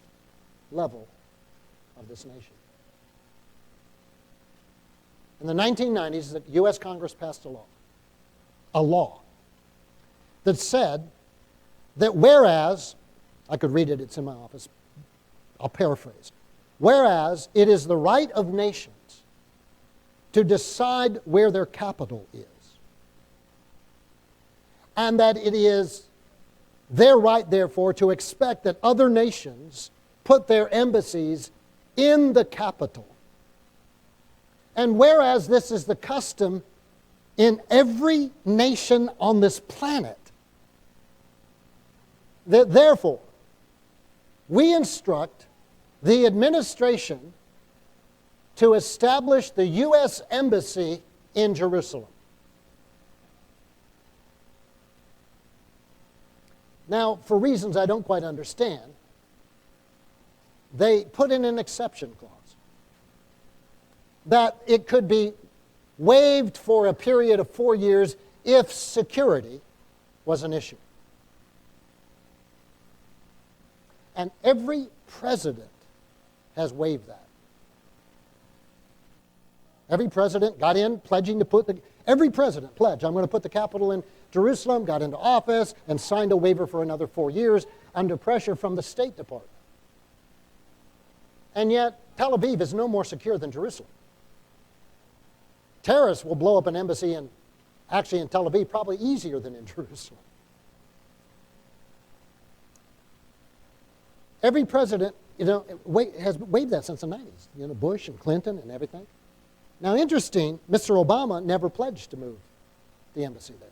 A: level of this nation. In the 1990s, the U.S. Congress passed a law that said that whereas, I could read it, it's in my office, I'll paraphrase, whereas it is the right of nations to decide where their capital is, and that it is their right, therefore, to expect that other nations put their embassies in the capital. And whereas this is the custom in every nation on this planet, that therefore we instruct the administration to establish the U.S. Embassy in Jerusalem. Now, for reasons I don't quite understand, they put in an exception clause that it could be waived for a period of 4 years if security was an issue. And every president has waived that. Every president got in pledging to put every president pledged, I'm going to put the capital in Jerusalem, got into office, and signed a waiver for another 4 years under pressure from the State Department. And yet, Tel Aviv is no more secure than Jerusalem. Terrorists will blow up an embassy in Tel Aviv probably easier than in Jerusalem. Every president, has waived that since the 90s. Bush and Clinton and everything. Now, interesting, Mr. Obama never pledged to move the embassy there.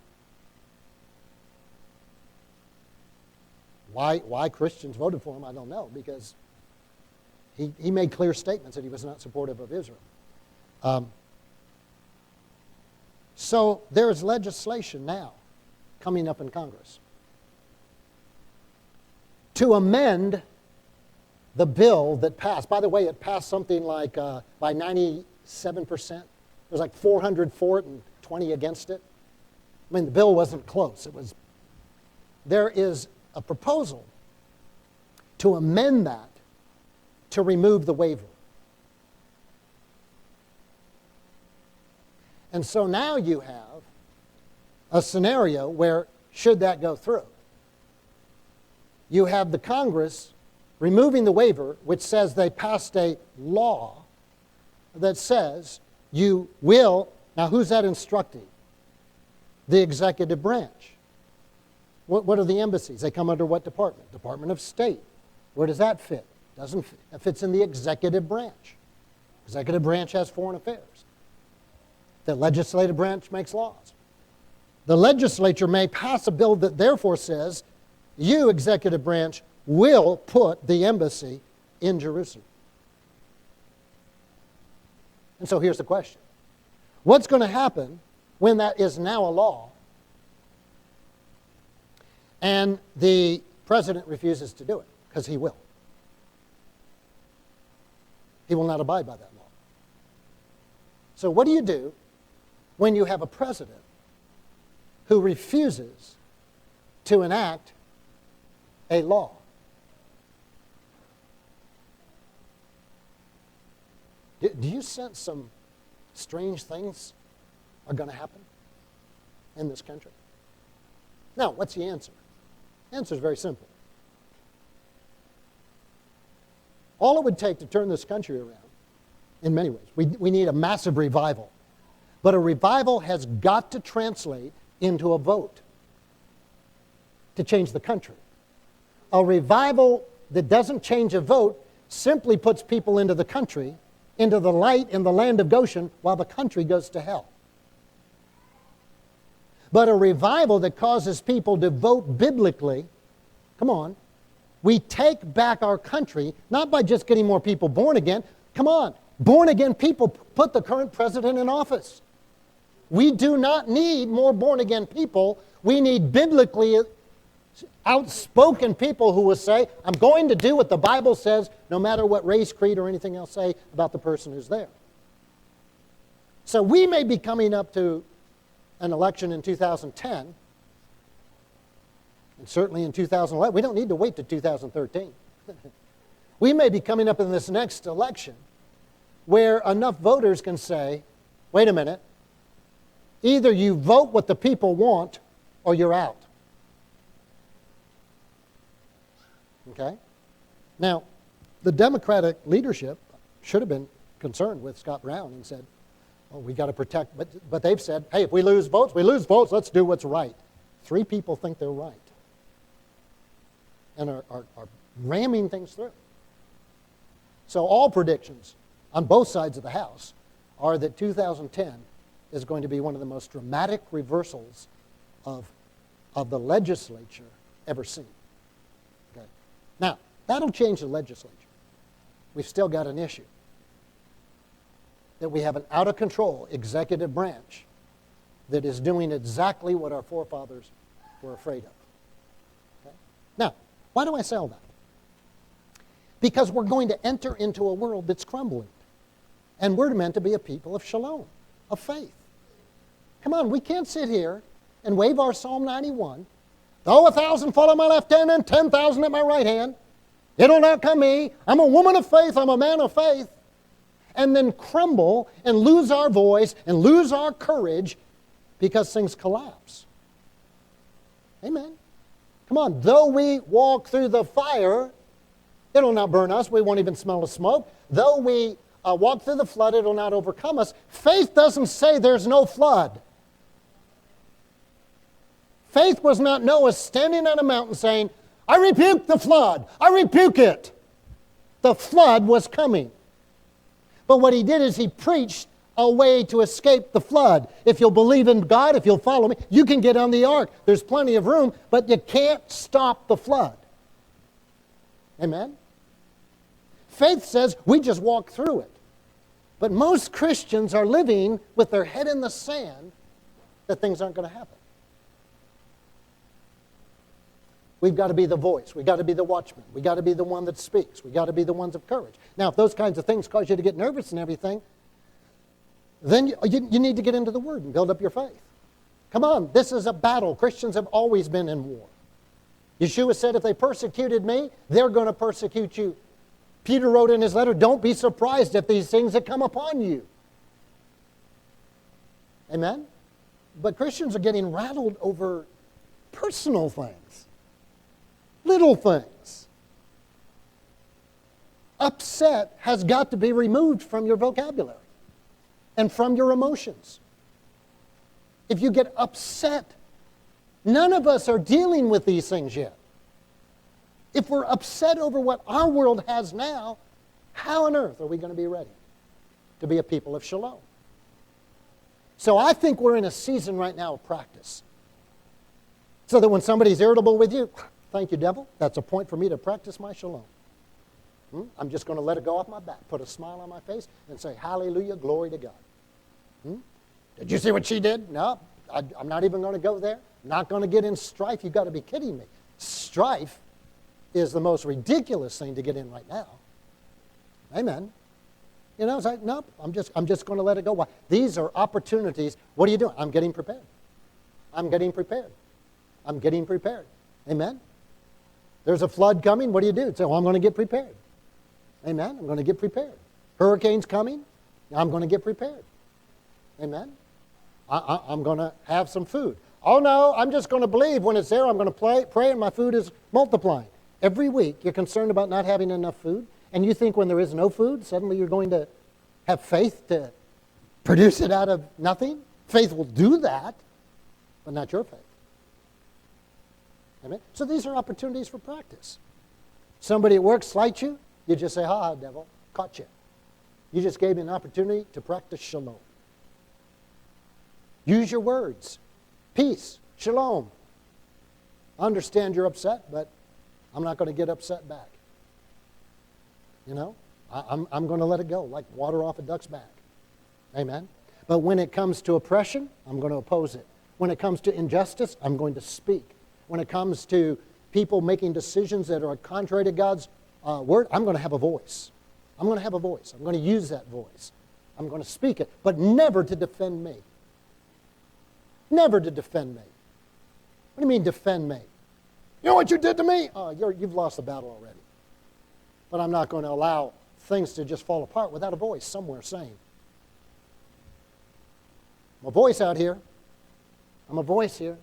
A: Why Christians voted for him, I don't know, because he made clear statements that he was not supportive of Israel. So there is legislation now coming up in Congress to amend the bill that passed. By the way, it passed something like by 97%. There was like 400 for it and 20 against it. I mean, the bill wasn't close. There is a proposal to amend that to remove the waiver. And so now you have a scenario where, should that go through, you have the Congress removing the waiver, which says they passed a law that says you will, now who's that instructing? The executive branch. What are the embassies? They come under what department? Department of State. Where does that fit? Doesn't fit. It fits in the executive branch. Executive branch has foreign affairs. The legislative branch makes laws. The legislature may pass a bill that therefore says, you, executive branch, will put the embassy in Jerusalem. And so here's the question. What's going to happen when that is now a law and the president refuses to do it? Because he will. He will not abide by that law. So what do you do when you have a president who refuses to enact a law? Do you sense some strange things are going to happen in this country? Now, what's the answer? The answer is very simple. All it would take to turn this country around, in many ways, we need a massive revival. But a revival has got to translate into a vote to change the country. A revival that doesn't change a vote simply puts people into the country, into the light in the land of Goshen, while the country goes to hell. But a revival that causes people to vote biblically, come on, we take back our country, not by just getting more people born again. Come on, born again people put the current president in office. We do not need more born again people. We need biblically outspoken people who will say, I'm going to do what the Bible says, no matter what race, creed, or anything else say about the person who's there. So we may be coming up to an election in 2010, and certainly in 2011. We don't need to wait to 2013. We may be coming up in this next election where enough voters can say, wait a minute, either you vote what the people want or you're out. Okay? Now, the Democratic leadership should have been concerned with Scott Brown and said, oh, we got to protect, but they've said, hey, if we lose votes, let's do what's right. 3 people think they're right and are ramming things through. So all predictions on both sides of the House are that 2010 is going to be one of the most dramatic reversals of the legislature ever seen. Okay. Now, that'll change the legislature. We've still got an issue that we have an out-of-control executive branch that is doing exactly what our forefathers were afraid of. Okay? Now, why do I say all that? Because we're going to enter into a world that's crumbling. And we're meant to be a people of shalom, of faith. Come on, we can't sit here and wave our Psalm 91, though 1,000 fall at my left hand and 10,000 at my right hand, it'll not come me. I'm a woman of faith, I'm a man of faith. And then crumble and lose our voice and lose our courage because things collapse. Amen. Come on, though we walk through the fire, it'll not burn us. We won't even smell the smoke. Though we walk through the flood, it'll not overcome us. Faith doesn't say there's no flood. Faith was not Noah standing on a mountain saying, I rebuke the flood. I rebuke it. The flood was coming. But what he did is he preached a way to escape the flood. If you'll believe in God, if you'll follow me, you can get on the ark. There's plenty of room, but you can't stop the flood. Amen? Faith says we just walk through it. But most Christians are living with their head in the sand that things aren't going to happen. We've got to be the voice. We've got to be the watchman. We've got to be the one that speaks. We've got to be the ones of courage. Now, if those kinds of things cause you to get nervous and everything, then you need to get into the Word and build up your faith. Come on, this is a battle. Christians have always been in war. Yeshua said, if they persecuted me, they're going to persecute you. Peter wrote in his letter, don't be surprised at these things that come upon you. Amen? But Christians are getting rattled over personal things. Little things. Upset has got to be removed from your vocabulary and from your emotions. If you get upset, none of us are dealing with these things yet. If we're upset over what our world has now, how on earth are we going to be ready to be a people of shalom? So I think we're in a season right now of practice. So that when somebody's irritable with you, thank you, devil. That's a point for me to practice my shalom. I'm just going to let it go off my back, put a smile on my face, and say, hallelujah, glory to God. Did you see what she did? No, I'm not even going to go there. Not going to get in strife. You've got to be kidding me. Strife is the most ridiculous thing to get in right now. Amen. You know, it's like, nope, I'm just going to let it go. Why? These are opportunities. What are you doing? I'm getting prepared. I'm getting prepared. I'm getting prepared. Amen. There's a flood coming. What do you do? Say, well, I'm going to get prepared. Amen. I'm going to get prepared. Hurricane's coming. I'm going to get prepared. Amen. I'm going to have some food. Oh, no, I'm just going to believe when it's there. I'm going to pray, and my food is multiplying. Every week, you're concerned about not having enough food, and you think when there is no food, suddenly you're going to have faith to produce it out of nothing. Faith will do that, but not your faith. Amen? So these are opportunities for practice. Somebody at work slights you, you just say, ha, devil, caught you. You just gave me an opportunity to practice shalom. Use your words. Peace, shalom. I understand you're upset, but I'm not going to get upset back. You know, I'm going to let it go like water off a duck's back. Amen? But when it comes to oppression, I'm going to oppose it. When it comes to injustice, I'm going to speak. when it comes to people making decisions that are contrary to God's word, I'm going to have a voice. I'm going to have a voice. I'm going to use that voice. I'm going to speak it, but never to defend me. Never to defend me. What do you mean defend me? You know what you did to me? Oh, you've lost the battle already. But I'm not going to allow things to just fall apart without a voice somewhere saying, I'm a voice out here. I'm a voice here.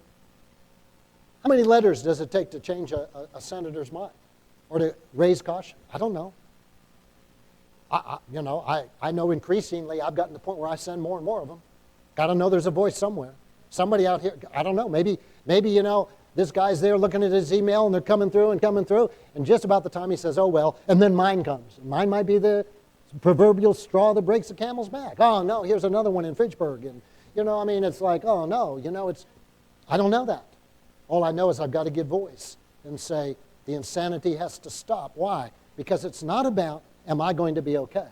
A: How many letters does it take to change a senator's mind or to raise caution? I don't know. I know increasingly I've gotten to the point where I send more and more of them. Got to know there's a voice somewhere. Somebody out here, I don't know, maybe this guy's there looking at his email and they're coming through, and just about the time he says, oh well, and then mine comes. Mine might be the proverbial straw that breaks the camel's back. Oh no, here's another one in Fitchburg. And it's like, oh no, I don't know that. All I know is I've got to give voice and say the insanity has to stop. Why? Because it's not about, am I going to be okay?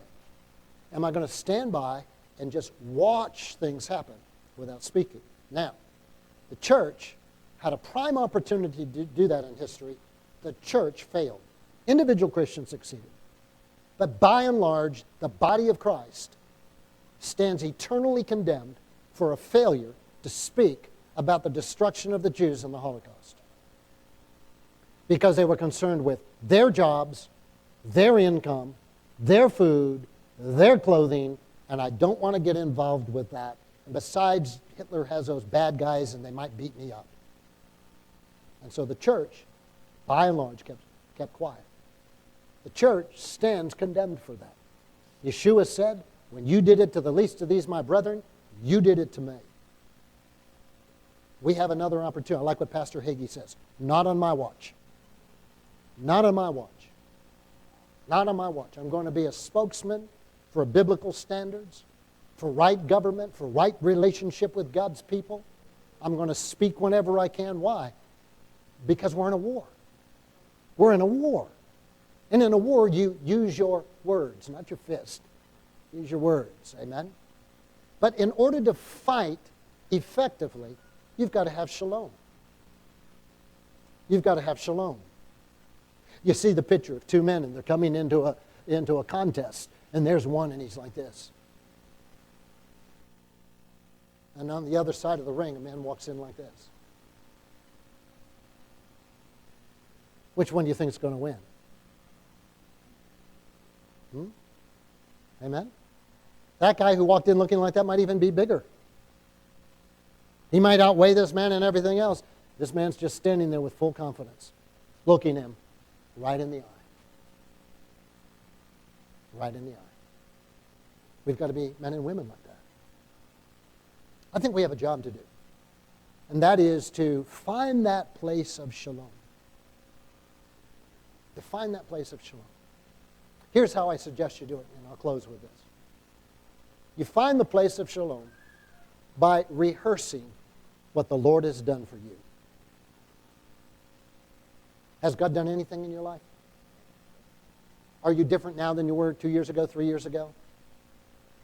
A: Am I going to stand by and just watch things happen without speaking? Now, the church had a prime opportunity to do that in history. The church failed. Individual Christians succeeded. But by and large, the body of Christ stands eternally condemned for a failure to speak about the destruction of the Jews in the Holocaust. Because they were concerned with their jobs, their income, their food, their clothing, and I don't want to get involved with that. And besides, Hitler has those bad guys and they might beat me up. And so the church, by and large, kept quiet. The church stands condemned for that. Yeshua said, when you did it to the least of these, my brethren, you did it to me. We have another opportunity. I like what Pastor Hagee says. Not on my watch. Not on my watch. Not on my watch. I'm going to be a spokesman for biblical standards, for right government, for right relationship with God's people. I'm going to speak whenever I can. Why? Because we're in a war. We're in a war. And in a war, you use your words, not your fist. Use your words. Amen? But in order to fight effectively, you've got to have shalom. You've got to have shalom. You see the picture of two men, and they're coming into a contest, and there's one, and he's like this. And on the other side of the ring, a man walks in like this. Which one do you think is going to win? Amen? That guy who walked in looking like that might even be bigger. He might outweigh this man and everything else. This man's just standing there with full confidence, looking him right in the eye. Right in the eye. We've got to be men and women like that. I think we have a job to do. And that is to find that place of shalom. To find that place of shalom. Here's how I suggest you do it, and I'll close with this. You find the place of shalom by rehearsing what the Lord has done for you. Has God done anything in your life? Are you different now than you were 2 years ago, 3 years ago?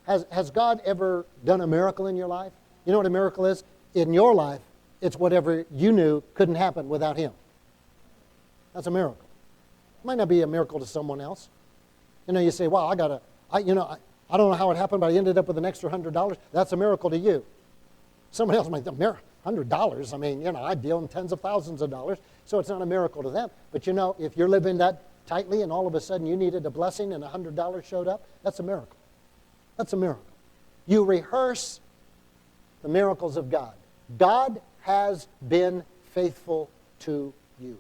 A: Has God ever done a miracle in your life? You know what a miracle is? In your life, it's whatever you knew couldn't happen without Him. That's a miracle. It might not be a miracle to someone else. You say, wow, I don't know how it happened, but I ended up with an extra $100. That's a miracle to you. Somebody else might think, $100? I deal in tens of thousands of dollars, so it's not a miracle to them. But if you're living that tightly and all of a sudden you needed a blessing and $100 showed up, that's a miracle. That's a miracle. You rehearse the miracles of God. God has been faithful to you.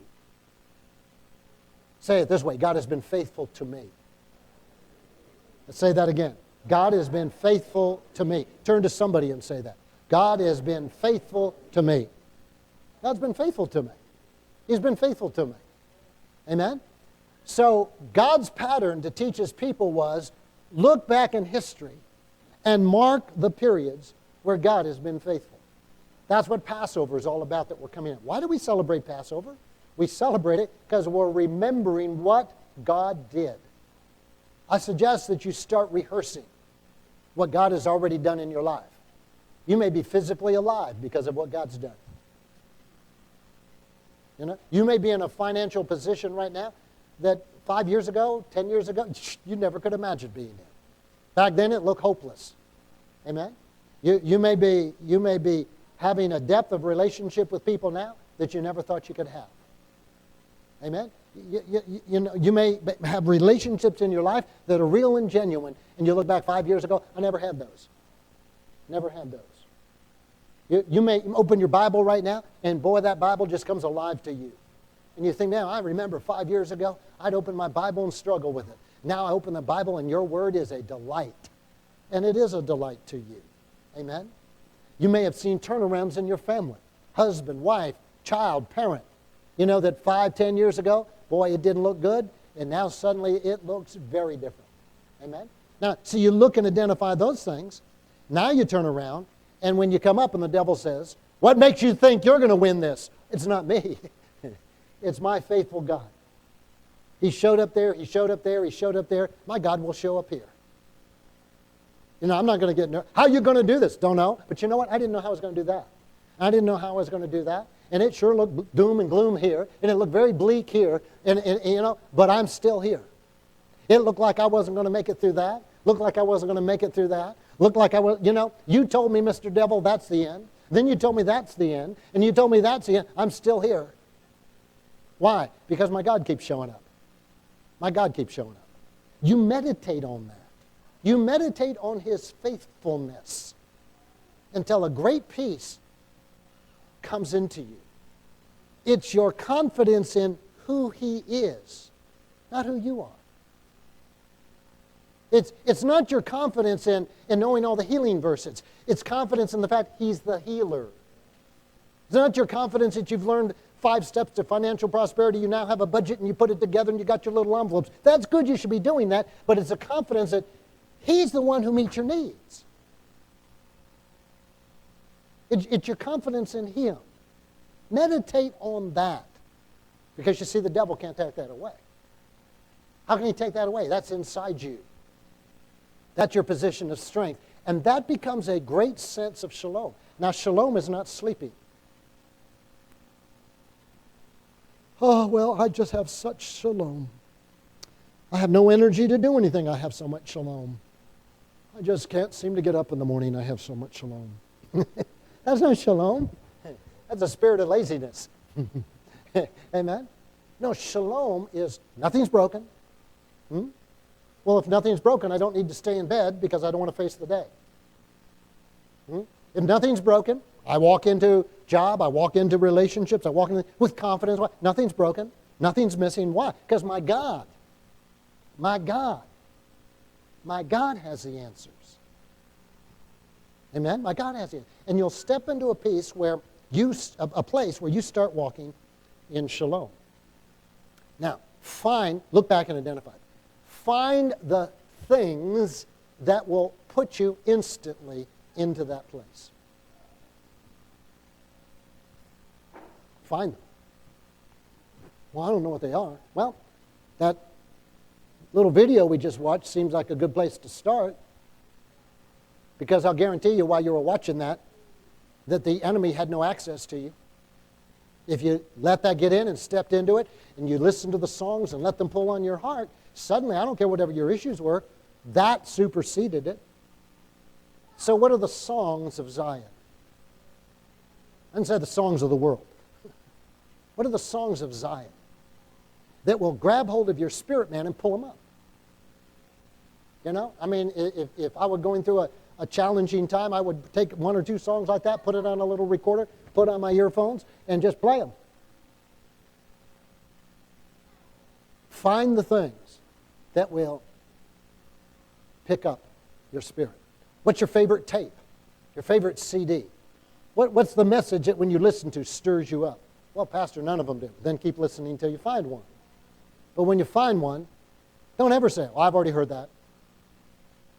A: Say it this way, God has been faithful to me. Let's say that again. God has been faithful to me. Turn to somebody and say that. God has been faithful to me. God's been faithful to me. He's been faithful to me. Amen? So God's pattern to teach His people was look back in history and mark the periods where God has been faithful. That's what Passover is all about that we're coming in. Why do we celebrate Passover? We celebrate it because we're remembering what God did. I suggest that you start rehearsing what God has already done in your life. You may be physically alive because of what God's done. You know, you may be in a financial position right now that 5 years ago, 10 years ago, you never could imagine being in. Back then, it looked hopeless. Amen? You may be having a depth of relationship with people now that you never thought you could have. Amen? You may have relationships in your life that are real and genuine, and you look back 5 years ago, I never had those. Never had those. You may open your Bible right now, and boy, that Bible just comes alive to you. And you think, now, I remember 5 years ago, I'd open my Bible and struggle with it. Now I open the Bible, and your word is a delight. And it is a delight to you. Amen? You may have seen turnarounds in your family. Husband, wife, child, parent. You know that 5, 10 years ago, boy, it didn't look good, and now suddenly it looks very different. Amen? Now, so you look and identify those things. Now you turn around, and when you come up and the devil says, what makes you think you're going to win this? It's not me. It's my faithful God. He showed up there, he showed up there, he showed up there. My God will show up here. You know, I'm not going to get nervous. How are you going to do this? Don't know. But you know what? I didn't know how I was going to do that. I didn't know how I was going to do that. And it sure looked doom and gloom here. And it looked very bleak here. And you know, but I'm still here. It looked like I wasn't going to make it through that. Looked like I wasn't going to make it through that. Looked like I was, you know, you told me, Mr. Devil, that's the end. Then you told me that's the end. And you told me that's the end. I'm still here. Why? Because my God keeps showing up. My God keeps showing up. You meditate on that. You meditate on His faithfulness until a great peace comes into you. It's your confidence in who He is, not who you are. It's not your confidence in knowing all the healing verses. It's confidence in the fact He's the healer. It's not your confidence that you've learned 5 steps to financial prosperity. You now have a budget and you put it together and you got your little envelopes. That's good. You should be doing that. But it's a confidence that He's the one who meets your needs. It's your confidence in Him. Meditate on that. Because you see, the devil can't take that away. How can he take that away? That's inside you. That's your position of strength. And that becomes a great sense of shalom. Now, shalom is not sleeping. Oh, well, I just have such shalom. I have no energy to do anything. I have so much shalom. I just can't seem to get up in the morning. I have so much shalom. That's not shalom. That's a spirit of laziness. Amen? No, shalom is nothing's broken. Well, if nothing's broken, I don't need to stay in bed because I don't want to face the day. If nothing's broken, I walk into job, I walk into relationships, I walk in with confidence. Why? Nothing's broken. Nothing's missing. Why? Because my God has the answers. Amen? My God has the answers. And you'll step into a place where you start walking in shalom. Now, look back and identify. Find the things that will put you instantly into that place. Find them. Well, I don't know what they are. Well, that little video we just watched seems like a good place to start, because I'll guarantee you while you were watching that the enemy had no access to you. If you let that get in and stepped into it, and you listen to the songs and let them pull on your heart, suddenly, I don't care whatever your issues were, that superseded it. So what are the songs of Zion? I didn't say the songs of the world. What are the songs of Zion that will grab hold of your spirit, man, and pull them up? You know, I mean, if I were going through a challenging time, I would take 1 or 2 songs like that, put it on a little recorder, put on my earphones, and just play them. Find the things that will pick up your spirit. What's your favorite tape? Your favorite CD? What's the message that when you listen to stirs you up? Well, Pastor, none of them do. Then keep listening until you find one. But when you find one, don't ever say, well, I've already heard that.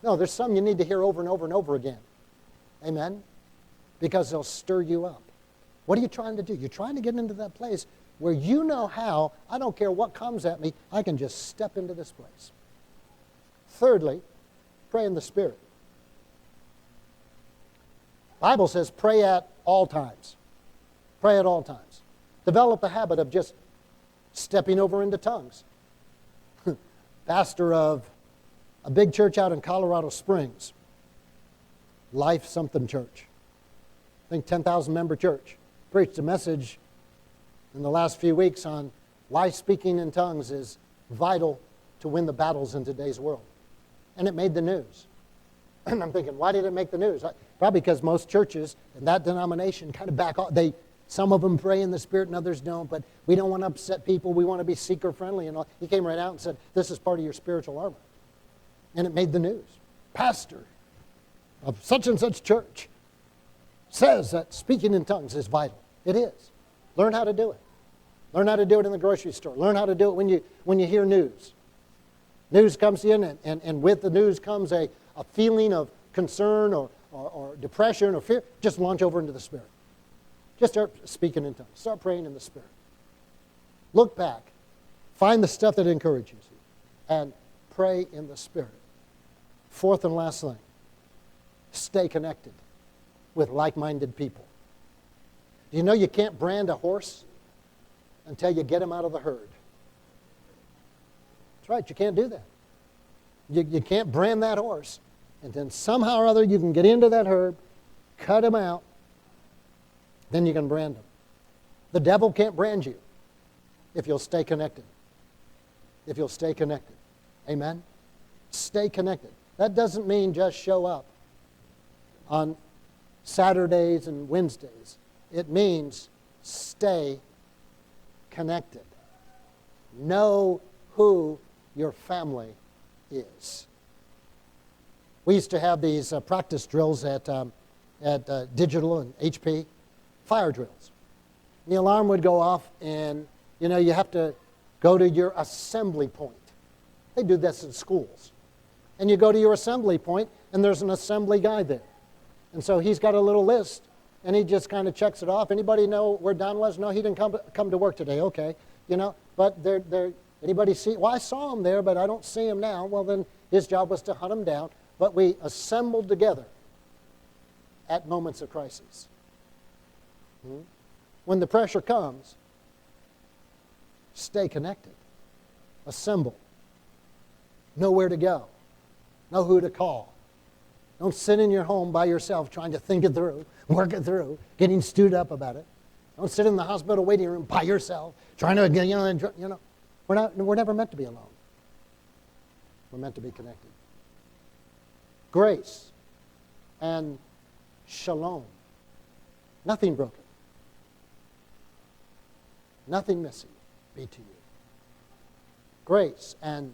A: No, there's some you need to hear over and over and over again. Amen? Because they'll stir you up. What are you trying to do? You're trying to get into that place where you know how, I don't care what comes at me, I can just step into this place. Thirdly, pray in the Spirit. The Bible says pray at all times. Pray at all times. Develop the habit of just stepping over into tongues. Pastor of a big church out in Colorado Springs, Life Something Church, I think 10,000 member church, preached a message in the last few weeks on why speaking in tongues is vital to win the battles in today's world. And it made the news. And I'm thinking, why did it make the news? Probably because most churches in that denomination kind of back off. Some of them pray in the Spirit and others don't, but we don't want to upset people. We want to be seeker-friendly and all. He came right out and said, this is part of your spiritual armor. And it made the news. Pastor of such and such church says that speaking in tongues is vital. It is. Learn how to do it. Learn how to do it in the grocery store. Learn how to do it when you hear news. News comes in, and with the news comes a feeling of concern or depression or fear. Just launch over into the Spirit. Just start speaking in tongues. Start praying in the Spirit. Look back. Find the stuff that encourages you. And pray in the Spirit. Fourth and last thing. Stay connected with like-minded people. Do you know you can't brand a horse until you get him out of the herd? That's right, you can't do that. You can't brand that horse. And then somehow or other you can get into that herd, cut him out, then you can brand him. The devil can't brand you if you'll stay connected. If you'll stay connected. Amen? Stay connected. That doesn't mean just show up on Saturdays and Wednesdays. It means stay connected. Know who your family is. We used to have these practice drills at Digital and HP, fire drills. The alarm would go off, and you have to go to your assembly point. They do this in schools. And you go to your assembly point, and there's an assembly guy there. And so he's got a little list, and he just kind of checks it off. Anybody know where Don was? No, he didn't come to work today. Okay, But anybody see? Well, I saw him there, but I don't see him now. Well, then his job was to hunt him down. But we assembled together at moments of crisis. When the pressure comes, stay connected. Assemble. Know where to go. Know who to call. Don't sit in your home by yourself trying to think it through, work it through, getting stewed up about it. Don't sit in the hospital waiting room by yourself trying to, We're never meant to be alone. We're meant to be connected. Grace and shalom. Nothing broken. Nothing missing be to you. Grace and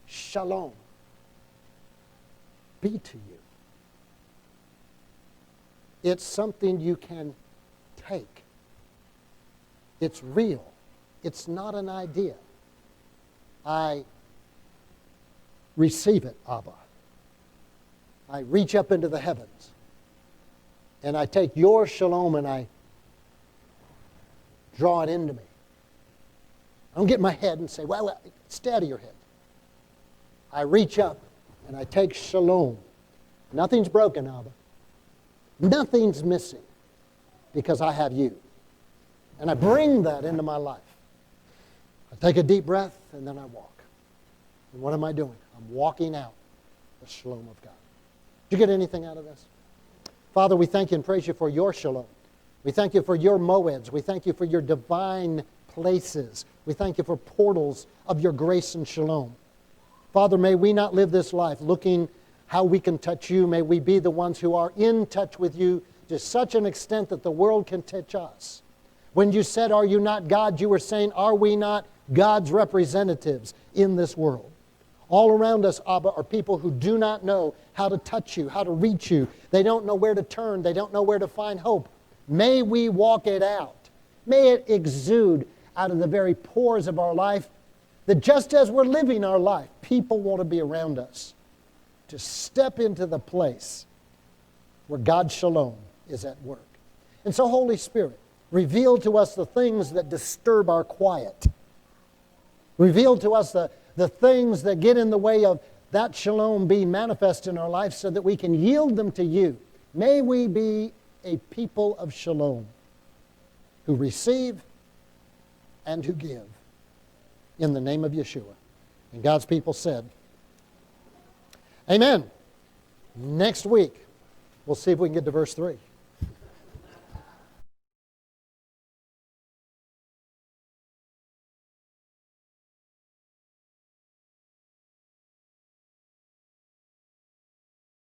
A: shalom be to you. It's something you can take. It's real. It's not an idea. I receive it, Abba. I reach up into the heavens, and I take your shalom and I draw it into me. I don't get in my head and say, well, stay out of your head. I reach up and I take shalom. Nothing's broken, Abba. Nothing's missing because I have you. And I bring that into my life. I take a deep breath and then I walk. And what am I doing? I'm walking out the shalom of God. Did you get anything out of this? Father, we thank you and praise you for your shalom. We thank you for your moeds. We thank you for your divine places. We thank you for portals of your grace and shalom. Father, may we not live this life looking how we can touch you. May we be the ones who are in touch with you to such an extent that the world can touch us. When you said, are you not God, you were saying, are we not God's representatives in this world? All around us, Abba, are people who do not know how to touch you, how to reach you. They don't know where to turn. They don't know where to find hope. May we walk it out. May it exude out of the very pores of our life that just as we're living our life, people want to be around us to step into the place where God's shalom is at work. And so, Holy Spirit, reveal to us the things that disturb our quiet. Reveal to us the things that get in the way of that shalom being manifest in our life so that we can yield them to you. May we be a people of shalom who receive and to give in the name of Yeshua. And God's people said, Amen. Next week, we'll see if we can get to verse 3.